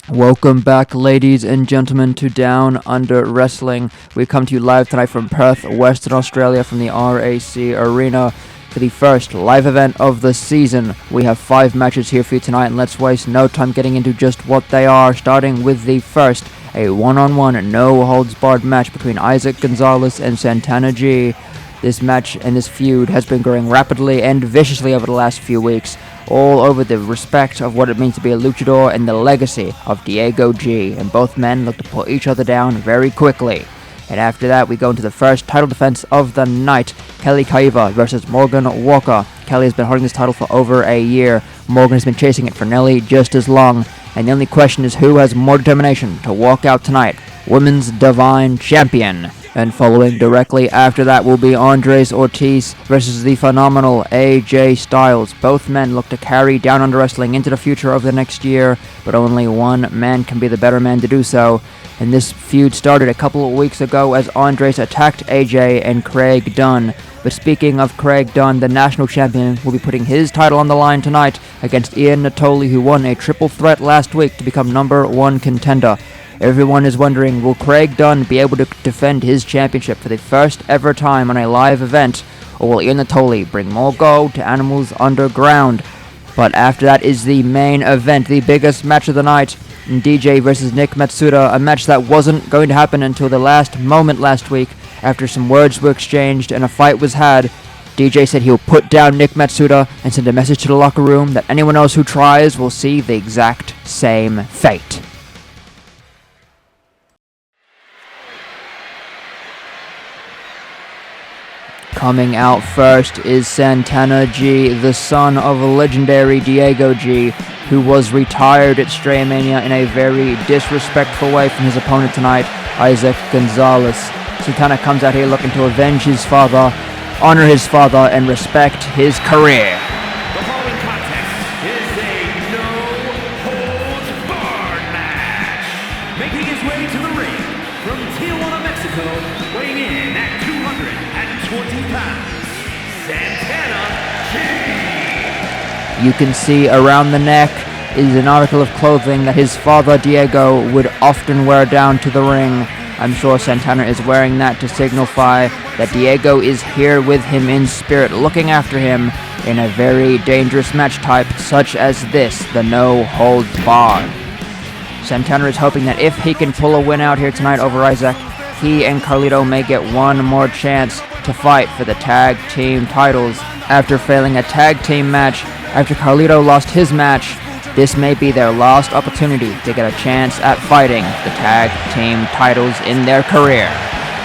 Welcome back, ladies and gentlemen, to Down Under Wrestling. We come to you live tonight from Perth, Western Australia, from the RAC Arena for the first live event of the season. We have 5 matches here for you tonight, and let's waste no time getting into just what they are, starting with the first, a one-on-one, no-holds-barred match between Isaac Gonzalez and Santana G. This match and this feud has been growing rapidly and viciously over the last few weeks, all over the respect of what it means to be a luchador and the legacy of Diego G, and both men look to put each other down very quickly. And after that, we go into the first title defense of the night, Kaiva versus Morgan Walker. Kelly has been holding this title for over a year. Morgan has been chasing it for nearly just as long, and the only question is who has more determination to walk out tonight, Women's Divine Champion. And following directly after that will be Andres Ortiz versus the phenomenal AJ Styles. Both men look to carry Down Under Wrestling into the future of the next year, but only one man can be the better man to do so. And this feud started a couple of weeks ago as Andres attacked AJ and Craig Dunn. But speaking of Craig Dunn, the national champion will be putting his title on the line tonight against Ian Natoli, who won a triple threat last week to become #1 contender. Everyone is wondering, will Craig Dunn be able to defend his championship for the first ever time on a live event, or will Ian Natoli bring more gold to Animals Underground? But after that is the main event, the biggest match of the night, DJ versus Nick Matsuda, a match that wasn't going to happen until the last moment last week. After some words were exchanged and a fight was had, DJ said he'll put down Nick Matsuda and send a message to the locker room that anyone else who tries will see the exact same fate. Coming out first is Santana G, the son of legendary Diego G, who was retired at Strayamania in a very disrespectful way from his opponent tonight, Isaac Gonzalez. Santana comes out here looking to avenge his father, honor his father, and respect his career. The following contest is a no-holds-barred match. Making his way to the ring from Tijuana, Mexico, weighing in at 220 pounds, Santana G. You can see around the neck is an article of clothing that his father Diego would often wear down to the ring. I'm sure Santana is wearing that to signify that Diego is here with him in spirit, looking after him in a very dangerous match type such as this, the no-holds-barred. Santana is hoping that if he can pull a win out here tonight over Isaac, he and Carlito may get one more chance to fight for the tag team titles. After failing a tag team match, after Carlito lost his match, this may be their last opportunity to get a chance at fighting the tag team titles in their career.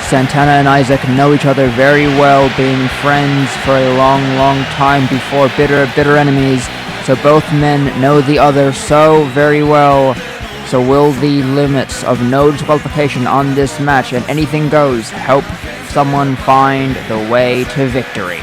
Santana and Isaac know each other very well, being friends for a long, long time before bitter enemies, so both men know the other so very well. So will the limits of no disqualification on this match and anything goes help someone find the way to victory?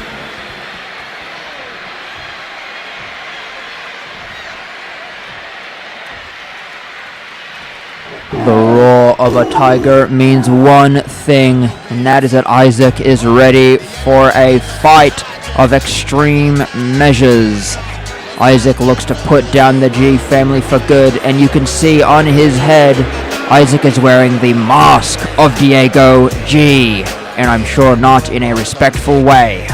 The roar of a tiger means one thing, and that is that Isaac is ready for a fight of extreme measures. Isaac looks to put down the G family for good, and you can see on his head, Isaac is wearing the mask of Diego G, and I'm sure not in a respectful way.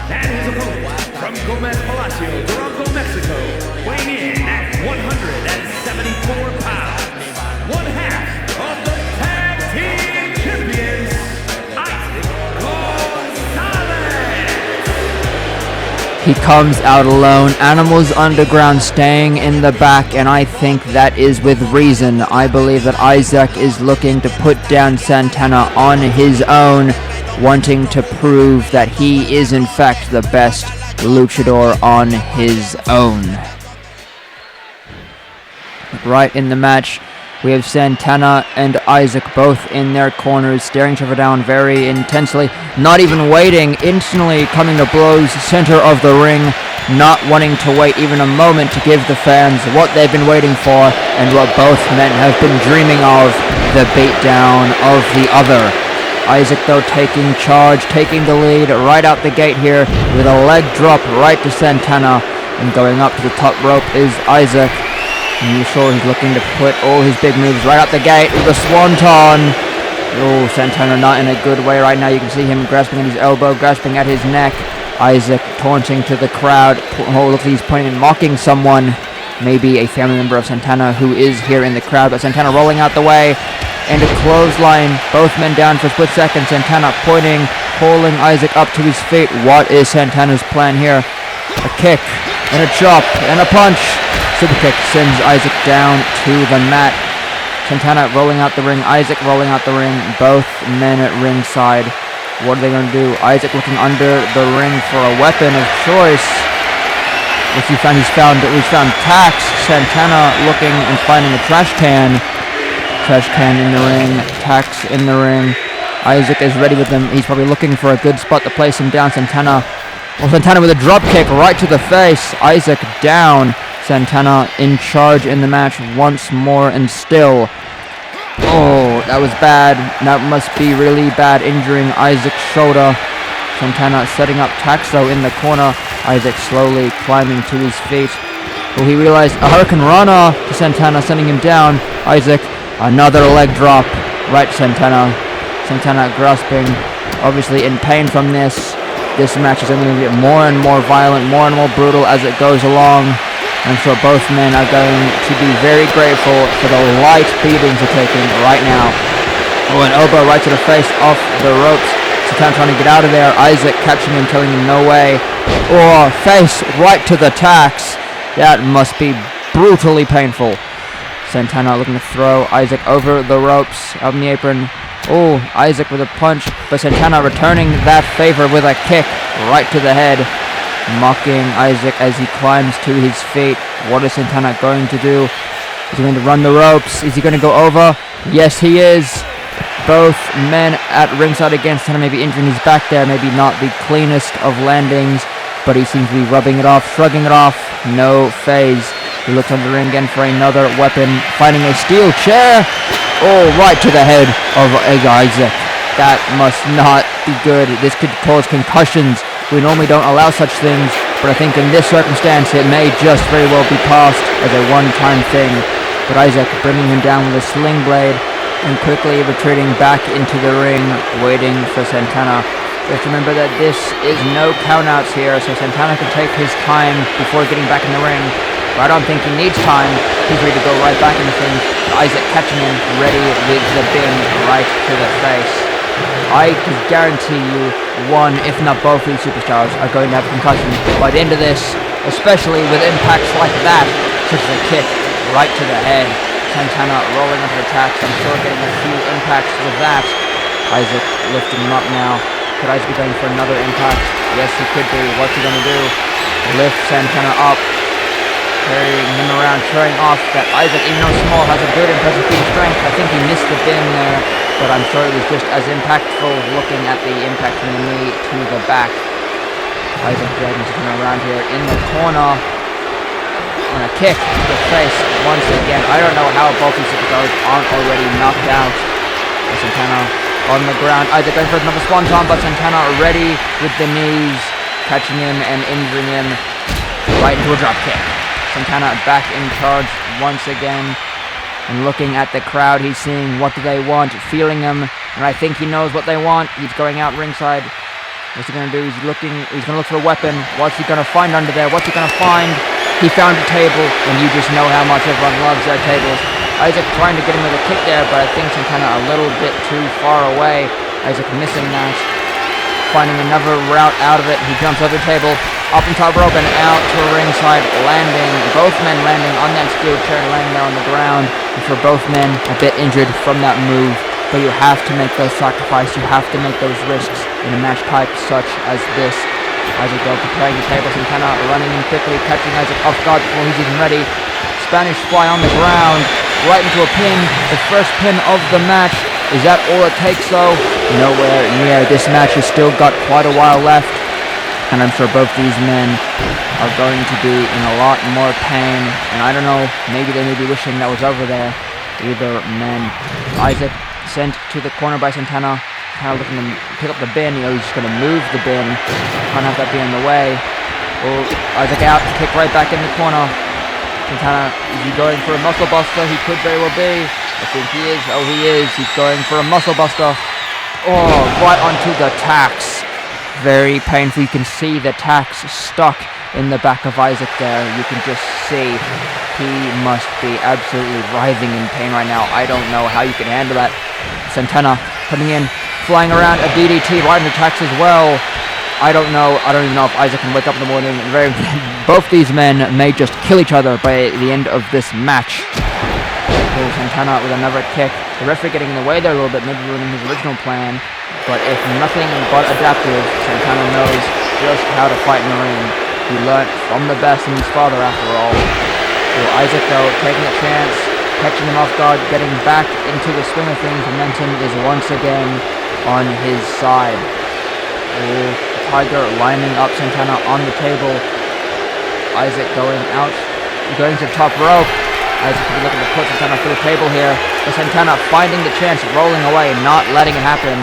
And his opponent from Gomez Palacio, Durango, Mexico, weighing in at 174 pounds, one half of the tag team champions, Isaac Gonzalez. He comes out alone, Animals Underground staying in the back, and I think that is with reason. I believe that Isaac is looking to put down Santana on his own, wanting to prove that he is in fact the best luchador on his own. Right in the match, we have Santana and Isaac both in their corners, staring each other down very intensely, not even waiting, instantly coming to blows, center of the ring, not wanting to wait even a moment to give the fans what they've been waiting for and what both men have been dreaming of, the beatdown of the other. Isaac, though, taking charge, taking the lead right out the gate here with a leg drop right to Santana, and going up to the top rope is Isaac. And you saw he's looking to put all his big moves right out the gate with the swanton. Oh, Santana not in a good way right now. You can see him grasping at his elbow, grasping at his neck. Isaac taunting to the crowd. Oh, look, he's pointing and mocking someone. Maybe a family member of Santana who is here in the crowd. But Santana rolling out the way. And a clothesline. Both men down for a split second. Santana pointing, pulling Isaac up to his feet. What is Santana's plan here? A kick, and a chop, and a punch. Super kick sends Isaac down to the mat. Santana rolling out the ring. Isaac rolling out the ring. Both men at ringside. What are they going to do? Isaac looking under the ring for a weapon of choice. Which he's found Tax. Santana looking and finding a trash can. Trash can in the ring. Tax in the ring. Isaac is ready with him. He's probably looking for a good spot to place him down. Santana with a drop kick right to the face. Isaac down. Santana in charge in the match once more and still. Oh, that was bad. That must be really bad, injuring Isaac's shoulder. Santana setting up Taxo in the corner. Isaac slowly climbing to his feet. Well, he realized a Hurricane Rana to Santana, sending him down. Isaac, another leg drop right to Santana. Santana grasping, obviously in pain from this. This match is only going to get more and more violent, more and more brutal as it goes along. I'm sure both men are going to be very grateful for the light beatings they're taking right now. Oh, an elbow right to the face off the ropes. Santana trying to get out of there. Isaac catching him, telling him no way. Oh, face right to the Tax. That must be brutally painful. Santana looking to throw Isaac over the ropes, out in the apron. Oh, Isaac with a punch, but Santana returning that favor with a kick right to the head. Mocking Isaac as he climbs to his feet. What is Santana going to do? Is he going to run the ropes? Is he going to go over? Yes, he is. Both men at ringside again. Santana maybe injuring his back there. Maybe not the cleanest of landings, but he seems to be rubbing it off, shrugging it off. No phase. He looks under the ring again for another weapon. Finding a steel chair. Oh, right to the head of Isaac. That must not be good. This could cause concussions. We normally don't allow such things, but I think in this circumstance it may just very well be passed as a one-time thing. But Isaac bringing him down with a sling blade and quickly retreating back into the ring, waiting for Santana. Just remember that this is no countouts here, so Santana can take his time before getting back in the ring. But I don't think he needs time. He's ready to go right back in the thing. Isaac catching him, ready with the bin right to the face. I can guarantee you one, if not both of these superstars are going to have concussions by the end of this, especially with impacts like that, such as a kick right to the head. Santana rolling into the Tax, I'm sure getting a few impacts with that. Isaac lifting him up now. Could Isaac be going for another impact? Yes, he could be. What's he going to do? Lift Santana up, carrying him around, showing off that Isaac, even though small, has a good impressive feat of strength. I think he missed the bin there, but I'm sure it was just as impactful looking at the impact from the knee to the back. Isaac dragging Santana around here in the corner. And a kick to the face once again. I don't know how both these superstars aren't already knocked out. Santana on the ground. Isaac going for another swanton, but Santana ready with the knees, catching him and injuring him right into a drop kick. Santana back in charge once again. And looking at the crowd, he's seeing what do they want, feeling them, and I think he knows what they want. He's going out ringside. What's he going to do? He's going to look for a weapon. What's he going to find under there? What's he going to find? He found a table, and you just know how much everyone loves their tables. Isaac trying to get him with a kick there, but I think Santana a little bit too far away. Isaac missing that. Finding another route out of it. He jumps over the table, up on top rope and out to a ringside, landing. Both men landing on that steel chair, landing there on the ground. And for both men, a bit injured from that move. But you have to make those sacrifices. You have to make those risks in a match type such as this. Isaac though preparing the table. Santana running in quickly, catching Isaac off guard before he's even ready. Spanish fly on the ground, right into a pin. The first pin of the match. Is that all it takes though? Nowhere near. This match has still got quite a while left. And I'm sure both these men are going to be in a lot more pain. And I don't know, maybe they may be wishing that was over there. Either men. Isaac sent to the corner by Santana. Kind of looking to pick up the bin. You know, he's just going to move the bin. Can't have that be in the way. Oh, Isaac out. Kick right back in the corner. Santana, is he going for a muscle buster? He could very well be. I think he is. Oh, he is. He's going for a muscle buster. Oh, right onto the tacks. Very painful. You can see the tacks stuck in the back of Isaac there. You can just see he must be absolutely writhing in pain right now. I don't know how you can handle that. Santana coming in, flying around a DDT right into tacks as well. I don't even know if Isaac can wake up in the morning. Both these men may just kill each other by the end of this match. Oh, Santana with another kick. The referee getting in the way there a little bit, maybe ruining his original plan. But if nothing but adaptive, Santana knows just how to fight in the ring. He learnt from the best and his father after all. So Isaac though, taking a chance, catching him off guard, getting back into the swing of things. Momentum is once again on his side. Oh, Tiger lining up Santana on the table. Isaac going out, going to the top rope. Isaac could be looking to put Santana through the table here. But Santana finding the chance, rolling away, not letting it happen.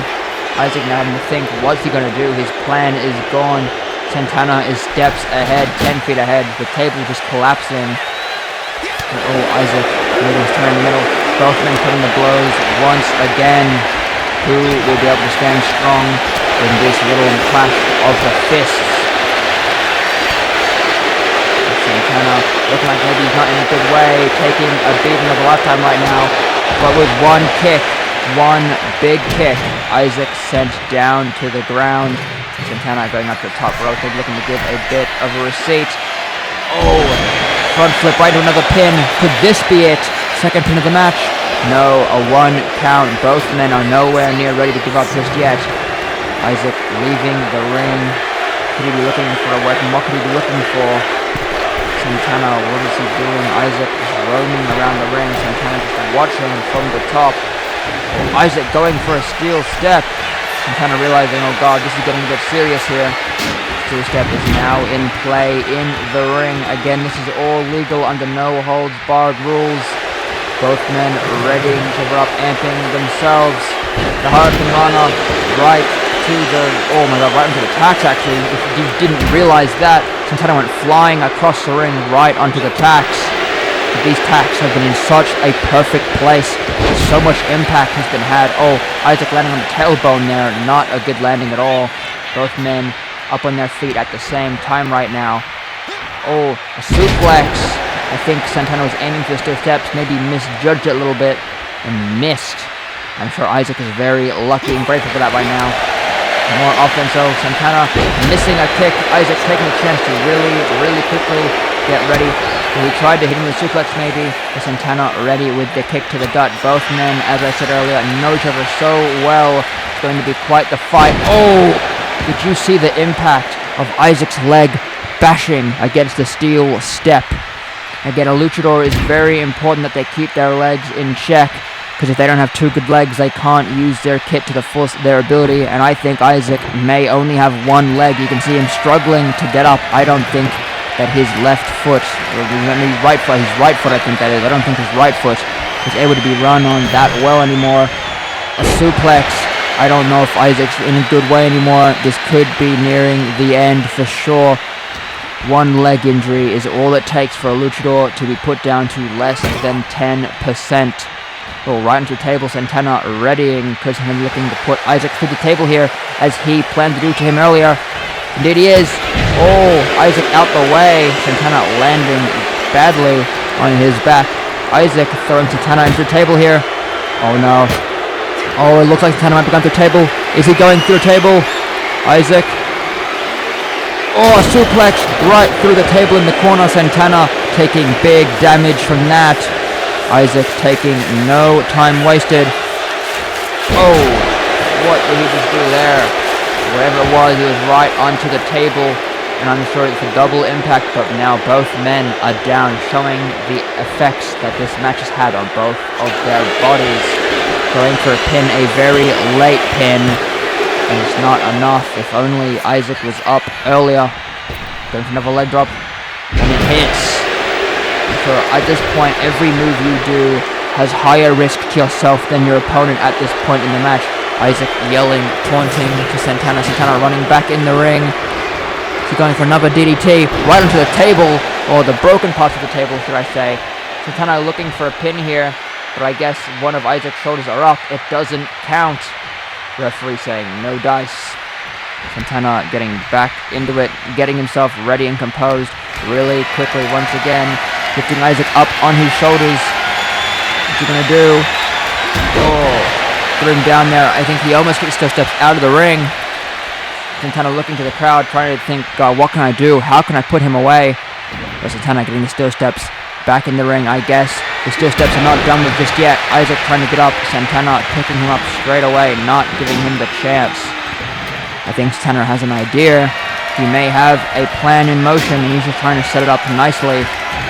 Isaac now having to think, what's he going to do? His plan is gone. Santana is steps ahead, 10 feet ahead. The table just collapsing. Oh, Isaac making his turn in the middle. Both men putting the blows once again. Who will be able to stand strong in this little clash of the fists? Santana looking like maybe he's not in a good way, taking a beating of a lifetime right now. But with one kick, one big kick, Isaac sent down to the ground. Santana going up to the top rope, looking to give a bit of a receipt. Oh, front flip right into another pin. Could this be it? Second pin of the match? No, a 1 count. Both men are nowhere near ready to give up just yet. Isaac leaving the ring. Could he be looking for a weapon? What could he be looking for? Santana, what is he doing? Isaac is roaming around the ring. Santana just watching from the top. Isaac going for a steel step. Santana realizing, oh god, this is getting a bit serious here. Steel step is now in play in the ring. Again, this is all legal under no holds barred rules. Both men ready to give up, amping themselves. The Hurricane Rana right to the, oh my god, right into the tacks actually. If you didn't realize that, Santana went flying across the ring right onto the tacks. But these tacks have been in such a perfect place. So much impact has been had. Oh, Isaac landing on the tailbone there. Not a good landing at all. Both men up on their feet at the same time right now. Oh, a suplex. I think Santana was aiming for the steel steps. Maybe misjudged it a little bit and missed. I'm sure Isaac is very lucky and grateful for that right now. More offense though. Santana missing a kick. Isaac taking a chance to really quickly get ready. He tried to hit him with a suplex maybe. But Santana ready with the kick to the gut. Both men, as I said earlier, know each other so well. It's going to be quite the fight. Oh! Did you see the impact of Isaac's leg bashing against the steel step? Again, a luchador is very important that they keep their legs in check. Because if they don't have two good legs, they can't use their kit to the full their ability. And I think Isaac may only have one leg. You can see him struggling to get up. I don't think that his left foot, or his right foot, I think that is. I don't think his right foot is able to be run on that well anymore. A suplex. I don't know if Isaac's in a good way anymore. This could be nearing the end for sure. One leg injury is all it takes for a luchador to be put down to less than 10%. Oh, right into the table, Santana readying, because he's looking to put Isaac through the table here, as he planned to do to him earlier. Indeed he is. Oh, Isaac out the way. Santana landing badly on his back. Isaac throwing Santana into the table here. Oh no. Oh, it looks like Santana might be going through the table. Is he going through the table? Isaac. Oh, a suplex right through the table in the corner. Santana taking big damage from that. Isaac taking no time wasted. Oh, what did he just do there? Whatever it was, he was right onto the table. And I'm sure it's a double impact, but now both men are down, showing the effects that this match has had on both of their bodies. Going for a pin, a very late pin. And it's not enough. If only Isaac was up earlier. Going for another leg drop. And it hits. So at this point, every move you do has higher risk to yourself than your opponent at this point in the match. Isaac yelling, taunting to Santana. Santana running back in the ring. He's going for another DDT right onto the table. or the broken parts of the table, should I say. Santana looking for a pin here, but I guess one of Isaac's shoulders are up. It doesn't count. Referee saying no dice. Santana getting back into it, getting himself ready and composed really quickly once again, lifting Isaac up on his shoulders. What's he gonna do? Oh, threw him down there. I think he almost gets still steps out of the ring. Santana looking to the crowd, trying to think, God, what can I do? How can I put him away? But Santana getting the still steps back in the ring, I guess. The still steps are not done with just yet. Isaac trying to get up. Santana picking him up straight away, not giving him the chance. I think Santana has an idea. He may have a plan in motion, and he's just trying to set it up nicely.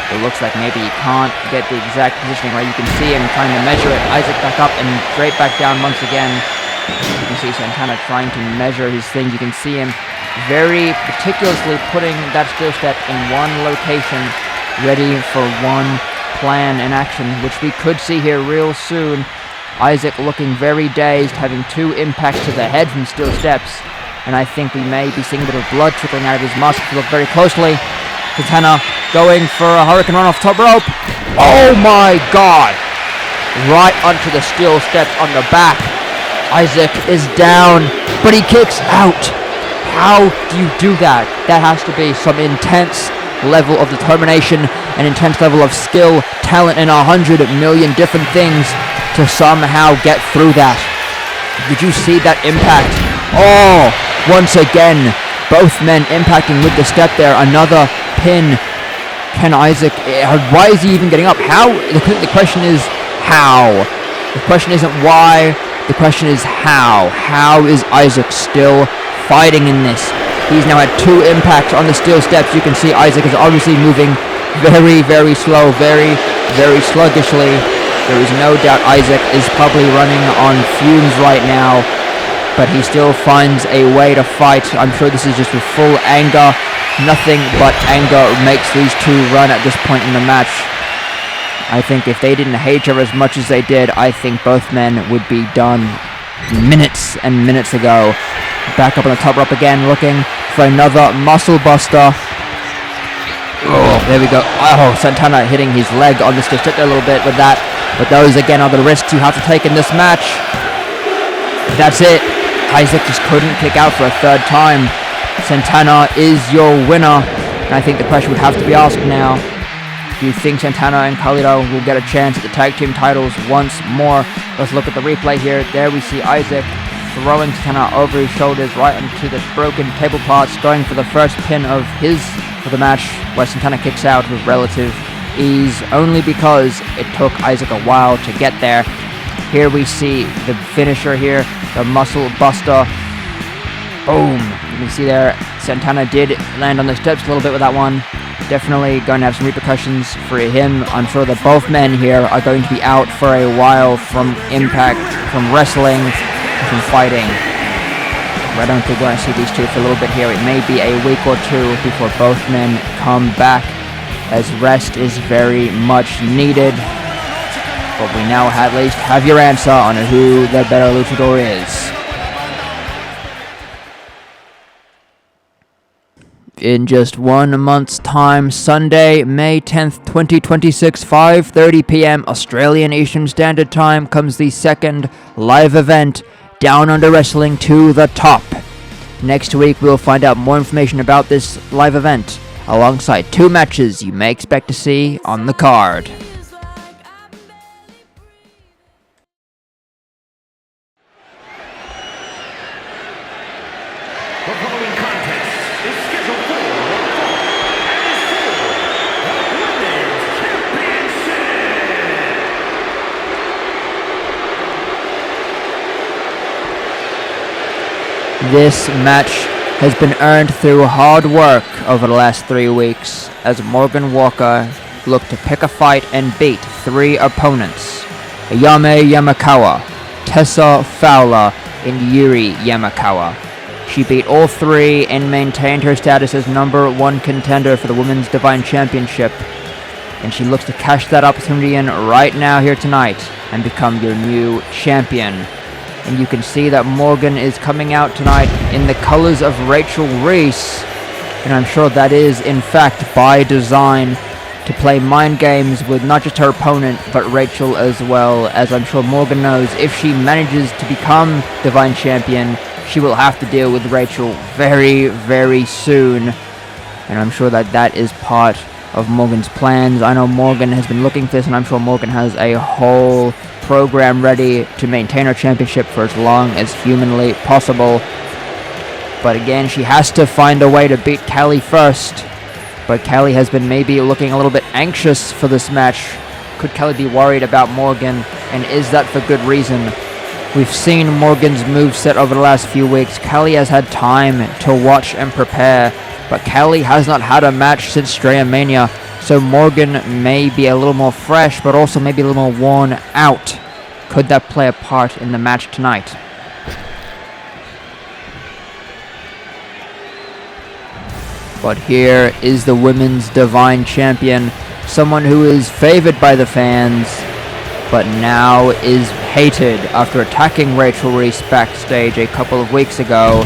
It looks like maybe he can't get the exact positioning right. You can see him trying to measure it. Isaac back up and straight back down once again. You can see Santana trying to measure his thing. You can see him very meticulously putting that still step in one location, ready for one plan in action, which we could see here real soon. Isaac looking very dazed, having 2 impacts to the head from still steps. And I think we may be seeing a bit of blood trickling out of his mask if you look very closely. Santana going for a hurricane run off top rope. Oh my God! Right onto the steel steps on the back. Isaac is down, but he kicks out. How do you do that? That has to be some intense level of determination, an intense level of skill, talent, and 100 million different things to somehow get through that. Did you see that impact? Oh, once again, both men impacting with the step there. Another pin. Can Isaac... Why is he even getting up? How? The question is how. The question isn't why. The question is how. How is Isaac still fighting in this? He's now had 2 impacts on the steel steps. You can see Isaac is obviously moving very, very slow, very, very sluggishly. There is no doubt Isaac is probably running on fumes right now, but he still finds a way to fight. I'm sure this is just with full anger. Nothing but anger makes these 2 run at this point in the match. I think if they didn't hate each other as much as they did, I think both men would be done minutes and minutes ago. Back up on the top rope again, looking for another muscle buster. Oh, there we go. Oh, Santana hitting his leg on the stick a little bit with that. But those, again, are the risks you have to take in this match. That's it. Isaac just couldn't kick out for a 3rd time. Santana is your winner. And I think the question would have to be asked now. Do you think Santana and 𝐂𝐑𝐿 will get a chance at the tag team titles once more? Let's look at the replay here. There we see Isaac throwing Santana over his shoulders right onto the broken table parts, going for the first pin of the match, where Santana kicks out with relative ease, only because it took Isaac a while to get there. Here we see the finisher here, the muscle buster. Boom! You can see there, Santana did land on the steps a little bit with that one. Definitely going to have some repercussions for him. I'm sure that both men here are going to be out for a while from impact, from wrestling, from fighting. I don't think we're going to see these 2 for a little bit here. It may be a week or 2 before both men come back, as rest is very much needed. But we now at least have your answer on who the better luchador is. In just 1 month's time, Sunday, May 10th, 2026, 5:30 p.m. Australian Eastern Standard Time, comes the 2nd live event, Down Under Wrestling to the Top. Next week, we'll find out more information about this live event, alongside 2 matches you may expect to see on the card. The following contest is scheduled for one fall and is for the Women's Championship. This match has been earned through hard work over the last 3 weeks, as Morgan Walker looked to pick a fight and beat 3 opponents: Ayame Yamakawa, Tessa Fowler, and Yuri Yamakawa. She beat all 3 and maintained her status as #1 contender for the Women's Divine Championship. And she looks to cash that opportunity in right now here tonight and become your new champion. And you can see that Morgan is coming out tonight in the colors of Rachel Reese. And I'm sure that is, in fact, by design, to play mind games with not just her opponent, but Rachel as well, as I'm sure Morgan knows if she manages to become Divine Champion, she will have to deal with Rachel very, very soon. And I'm sure that that is part of Morgan's plans. I know Morgan has been looking for this, and I'm sure Morgan has a whole program ready to maintain her championship for as long as humanly possible. But again, she has to find a way to beat Cali first. But Cali has been maybe looking a little bit anxious for this match. Could Cali be worried about Morgan? And is that for good reason? We've seen Morgan's moveset over the last few weeks. Cali has had time to watch and prepare. But Cali has not had a match since Straya Mania. So Morgan may be a little more fresh, but also maybe a little more worn out. Could that play a part in the match tonight? But here is the Women's Divine Champion, someone who is favored by the fans, but now is hated after attacking Rachel Reese backstage a couple of weeks ago.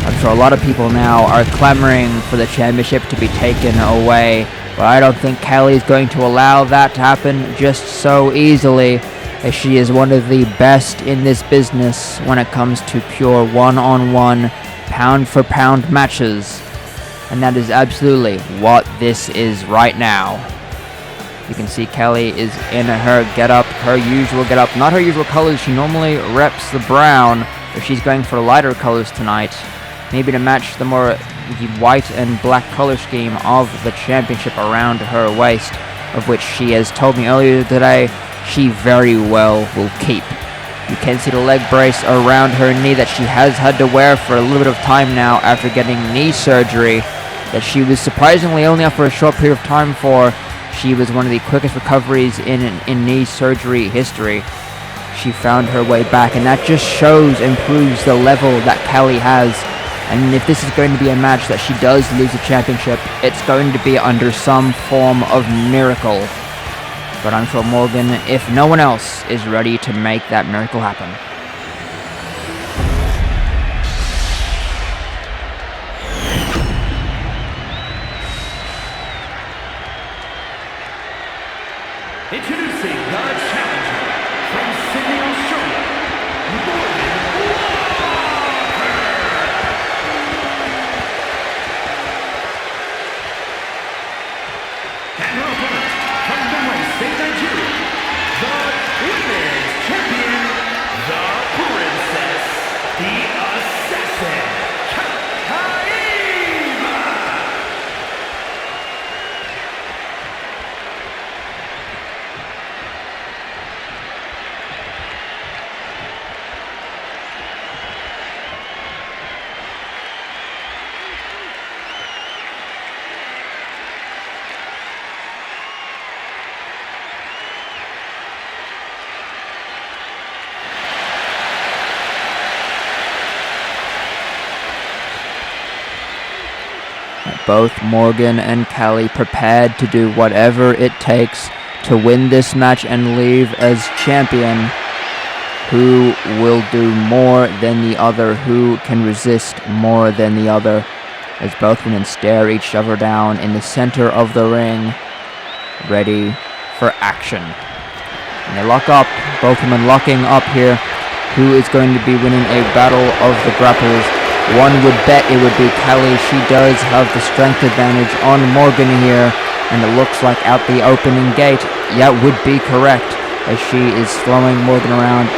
I'm sure a lot of people now are clamoring for the championship to be taken away, but I don't think Cali is going to allow that to happen just so easily, as she is one of the best in this business when it comes to pure one-on-one, pound-for-pound matches. And that is absolutely what this is right now. You can see Cali is in her getup, her usual getup. Not her usual colors, she normally reps the brown, but she's going for lighter colors tonight. Maybe to match the more white and black color scheme of the championship around her waist, of which she has told me earlier today she very well will keep. You can see the leg brace around her knee that she has had to wear for a little bit of time now after getting knee surgery, that she was surprisingly only out for a short period of time for. She was one of the quickest recoveries in knee surgery history. She found her way back, and that just shows and proves the level that Cali has. And if this is going to be a match that she does lose the championship, it's going to be under some form of miracle. But I'm sure Morgan, if no one else, is ready to make that miracle happen. Introducing the challenger from Sydney, Australia, Morgan Walker. And her opponent from Dunn State, Nigeria, the Women's Champion, the Princess, the Assassin, Kaiva. Both Morgan and Cali prepared to do whatever it takes to win this match and leave as champion. Who will do more than the other? Who can resist more than the other? As both women stare each other down in the center of the ring, ready for action. And they lock up, both women locking up here. Who is going to be winning a battle of the grapples? One would bet it would be Cali. She does have the strength advantage on Morgan here, and it looks like out the opening gate, yeah, would be correct, as she is throwing Morgan around,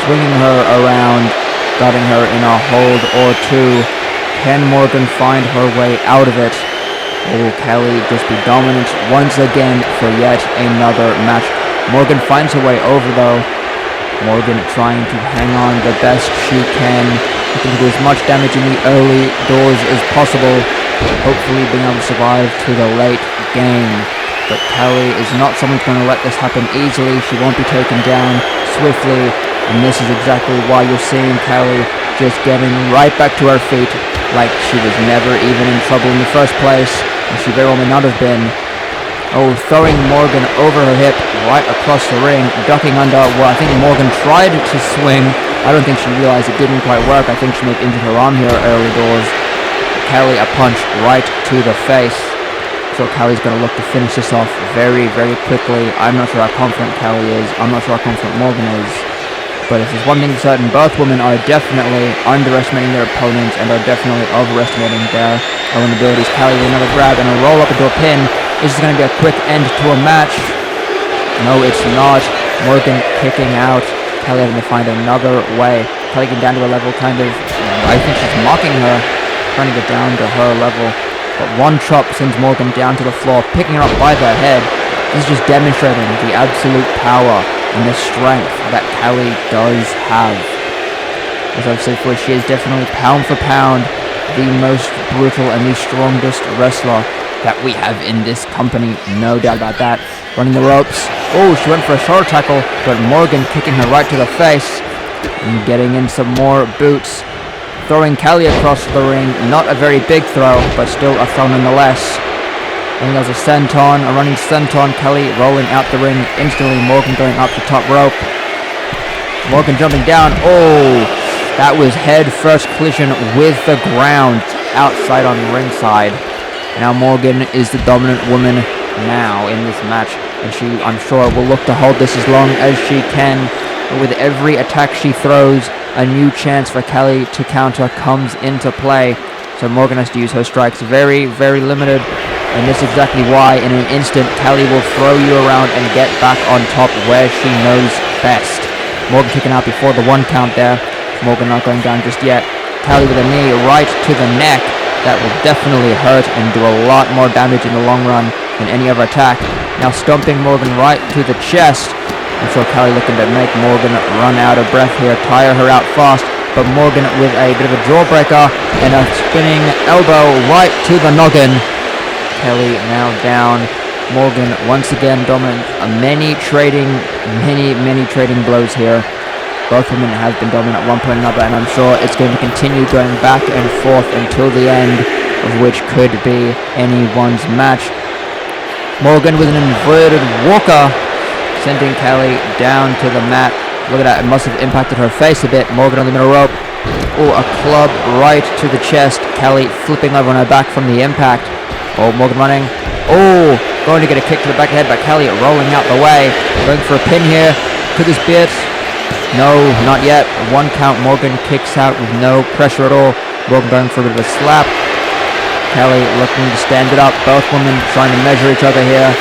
swinging her around, got her in a hold or two. Can Morgan find her way out of it, or will Cali just be dominant once again for yet another match? Morgan finds her way over though. Morgan trying to hang on the best she can, looking to do as much damage in the early doors as possible, hopefully being able to survive to the late game. But Cali is not someone who's going to let this happen easily. She won't be taken down swiftly, and this is exactly why you're seeing Cali just getting right back to her feet like she was never even in trouble in the first place, and she very well may not have been. Oh, throwing Morgan over her hip, right across the ring, ducking under. Well, I think Morgan tried to swing. I don't think she realized it didn't quite work. I think she may have injured her arm here early doors. Kelly a punch right to the face. So Kelly's going to look to finish this off very, very quickly. I'm not sure how confident Kelly is. I'm not sure how confident Morgan is. But if there's one thing certain, both women are definitely underestimating their opponents and are definitely overestimating their own abilities. Kelly with another grab and a roll up into a pin. This is going to be a quick end to a match. No, it's not. Morgan kicking out. Kelly having to find another way. Kelly getting down to a level kind of, I think she's mocking her, trying to get down to her level. But one chop sends Morgan down to the floor, picking her up by the head. This is just demonstrating the absolute power and the strength that Kelly does have. As I've said before, she is definitely pound for pound the most brutal and the strongest wrestler that we have in this company, no doubt about that. Running the ropes. Oh, she went for a shoulder tackle, but Morgan kicking her right to the face and getting in some more boots. Throwing Kelly across the ring. Not a very big throw, but still a throw nonetheless. And there's a senton, a running senton. Kelly rolling out the ring instantly. Morgan going up the top rope. Morgan jumping down. Oh, that was head first collision with the ground outside on ringside. Now Morgan is the dominant woman now in this match, and she, I'm sure, will look to hold this as long as she can. But with every attack she throws, a new chance for Kelly to counter comes into play. So Morgan has to use her strikes very, very limited, and this is exactly why in an instant Kelly will throw you around and get back on top where she knows best. Morgan kicking out before the 1 count there. Morgan not going down just yet. Kelly with a knee right to the neck. That will definitely hurt and do a lot more damage in the long run than any other attack. Now stumping Morgan right to the chest. I'm sure Kelly looking to make Morgan run out of breath here, tire her out fast. But Morgan with a bit of a jawbreaker and a spinning elbow right to the noggin. Kelly now down. Morgan once again dominant. Many trading blows here. Both women have been dominant at one point or another, and I'm sure it's going to continue going back and forth until the end, of which could be anyone's match. Morgan with an inverted walker, sending Kelly down to the mat. Look at that, it must have impacted her face a bit. Morgan on the middle rope. Oh, a club right to the chest. Kelly flipping over on her back from the impact. Oh, Morgan running. Oh, going to get a kick to the back of the head, but Kelly rolling out the way. Going for a pin here. Could this be it? No, not yet. 1 count. Morgan kicks out with no pressure at all. Morgan going for a bit of a slap. Kelly looking to stand it up. Both women trying to measure each other here.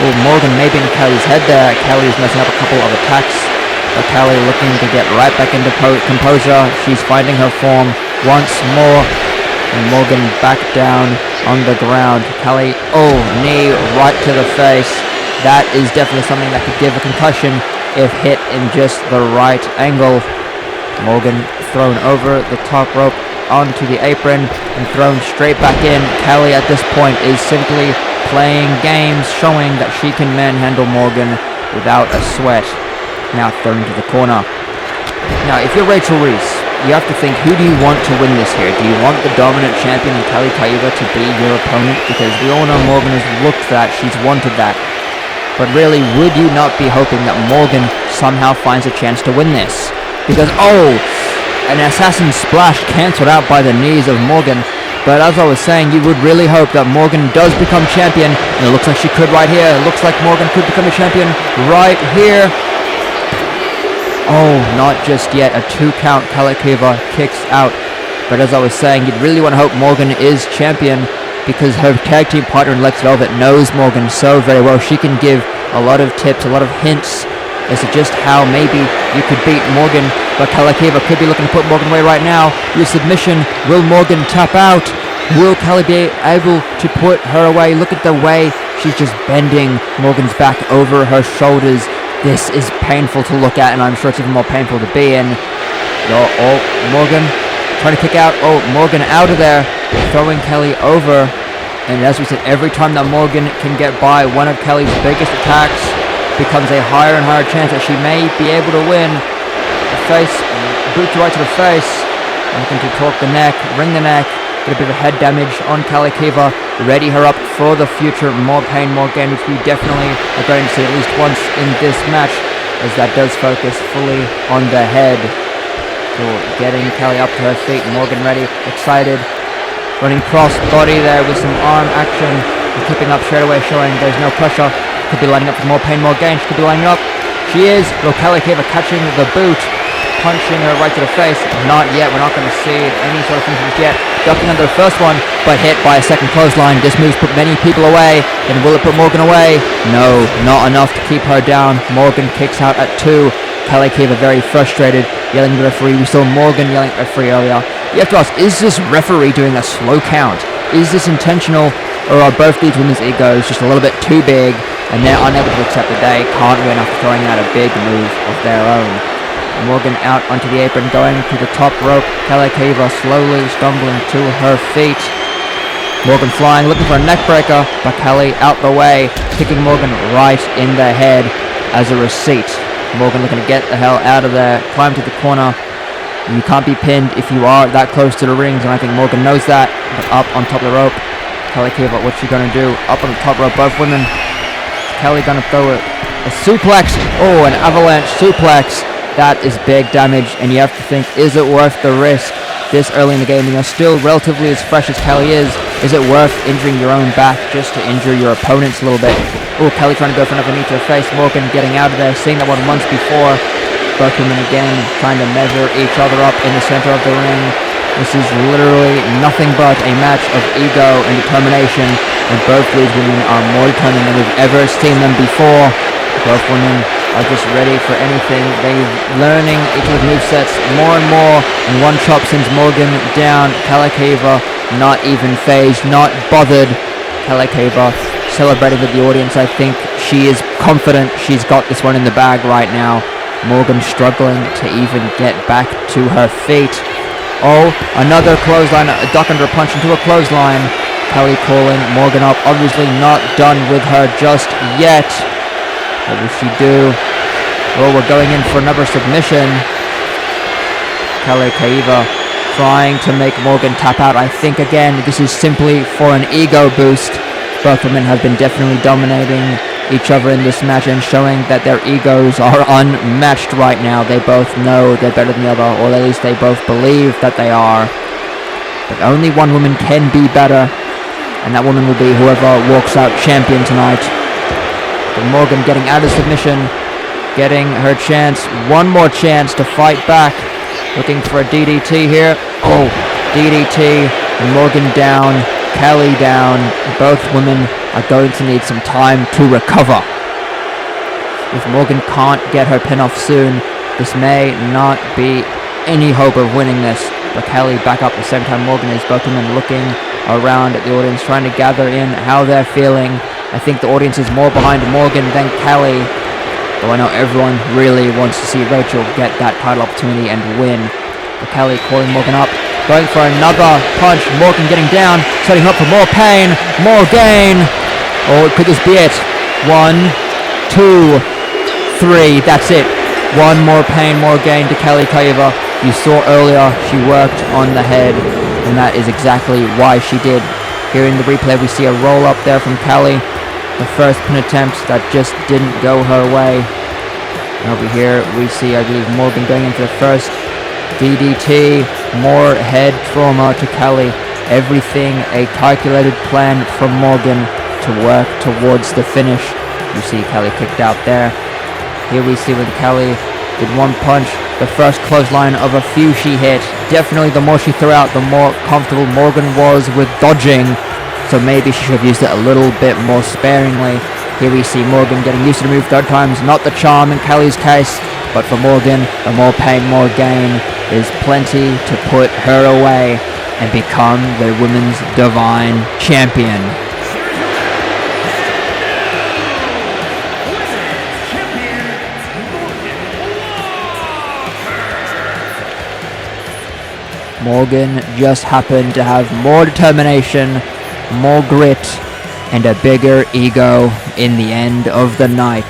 Oh, Morgan maybe in Kelly's head there. Kelly is messing up a couple of attacks. But Kelly looking to get right back into composure. She's finding her form once more. And Morgan back down on the ground. Kelly, oh, knee right to the face. That is definitely something that could give a concussion if hit in just the right angle. Morgan thrown over the top rope onto the apron and thrown straight back in. Kelly at this point is simply playing games, showing that she can manhandle Morgan without a sweat. Now thrown into the corner. Now if you're Rachel Reese, you have to think, who do you want to win this here? Do you want the dominant champion Kaiva to be your opponent? Because we all know Morgan has looked for that, she's wanted that. But really, would you not be hoping that Morgan somehow finds a chance to win this? Because, oh, an assassin splash cancelled out by the knees of Morgan. But as I was saying, you would really hope that Morgan does become champion. And it looks like she could right here. It looks like Morgan could become a champion right here. Oh, not just yet. A 2 count. 𝐁𝐀 kicks out. But as I was saying, you'd really want to hope Morgan is champion, because her tag team partner in Lex Velvet knows Morgan so very well. She can give a lot of tips, a lot of hints as to just how maybe you could beat Morgan. But 𝐁𝐀 could be looking to put Morgan away right now. Your submission. Will Morgan tap out? Will Kelly be able to put her away? Look at the way she's just bending Morgan's back over her shoulders. This is painful to look at, and I'm sure it's even more painful to be in. Oh, Morgan trying to kick out. Oh, Morgan out of there, throwing Kelly over. And as we said, every time that Morgan can get by one of Kelly's biggest attacks, becomes a higher and higher chance that she may be able to win. The face, boot right to the face. Looking to torque the neck, ring the neck, get a bit of head damage on 𝐁𝐀. Ready her up for the future. More pain, more gain, which we definitely are going to see at least once in this match, as that does focus fully on the head. So getting Kelly up to her feet. Morgan ready, excited. Running cross body there with some arm action. And keeping up straight away, showing there's no pressure. Could be lining up for more pain, more gain. She could be lining up. She is. 𝐊𝐀𝐄 catching the boot. Punching her right to the face. Not yet. We're not going to see any sort of finish just yet. Ducking under the first one, but hit by a second clothesline. This move's put many people away. And will it put Morgan away? No, not enough to keep her down. Morgan kicks out at 2. 𝐊𝐀𝐄 very frustrated, yelling at the referee. We saw Morgan yelling at the referee earlier. You have to ask, is this referee doing a slow count? Is this intentional? Or are both these women's egos just a little bit too big and they're unable to accept that they can't win after throwing out a big move of their own? Morgan out onto the apron, going to the top rope. 𝐊𝐀𝐄 slowly stumbling to her feet. Morgan flying, looking for a neck breaker, but Cali out the way, kicking Morgan right in the head as a receipt. Morgan looking to get the hell out of there, climb to the corner. You can't be pinned if you are that close to the rings, and I think Morgan knows that. But up on top of the rope, 𝐊𝐀𝐄, what's she gonna do? Up on the top rope, both women. Cali gonna throw a suplex. Oh, an avalanche suplex. That is big damage, and you have to think, is it worth the risk this early in the game? And you're still relatively as fresh as Cali is. Is it worth injuring your own back just to injure your opponents a little bit? Oh, Cali trying to go for another knee to her face. Morgan getting out of there, seeing that one once before. Both women again trying to measure each other up in the center of the ring. This is literally nothing but a match of ego and determination, and both these women are more determined than we've ever seen them before. Both women are just ready for anything. They're learning each other's movesets more and more, and one chop sends Morgan down. 𝐊𝐀𝐄 not even phased, not bothered. 𝐊𝐀𝐄 celebrating with the audience. I think she is confident she's got this one in the bag right now. Morgan struggling to even get back to her feet. Oh, another clothesline, a duck under a punch into a clothesline. Cali calling Morgan up, obviously not done with her just yet. What will she do? Oh, we're going in for another submission. 𝐊𝐀𝐄 trying to make Morgan tap out. I think, again, this is simply for an ego boost. Both women have been definitely dominating each other in this match and showing that their egos are unmatched right now. They both know they're better than the other, or at least they both believe that they are. But only one woman can be better, and that woman will be whoever walks out champion tonight. But Morgan getting out of submission, getting her chance, one more chance to fight back. Looking for a DDT here. Oh, DDT, Morgan down, Cali down. Both women are going to need some time to recover. If Morgan can't get her pin off soon, this may not be any hope of winning this. But Cali back up at the same time Morgan is. Both women looking around at the audience, trying to gather in how they're feeling. I think the audience is more behind Morgan than Cali. Though I know everyone really wants to see Rachel get that title opportunity and win. But Cali calling Morgan up, going for another punch. Morgan getting down, setting up for more pain, more gain. Oh, could this be it? 1, 2, 3. That's it. One more pain, more gain to 𝐊𝐀𝐄. You saw earlier she worked on the head, and that is exactly why she did. Here in the replay, we see a roll up there from Cali. The first pin attempt that just didn't go her way. And over here, we see, I believe, Morgan going into the first DDT. More head trauma to Cali. Everything a calculated plan from Morgan to work towards the finish. You see Cali kicked out there. Here we see when Cali did one punch, the first clothesline of a few she hit. Definitely the more she threw out, the more comfortable Morgan was with dodging. So maybe she should have used it a little bit more sparingly. Here we see Morgan getting used to the move 3rd times. Not the charm in Cali's case, but for Morgan, the more pain, more gain is plenty to put her away and become the Women's Divine Champion. Morgan just happened to have more determination, more grit, and a bigger ego in the end of the night.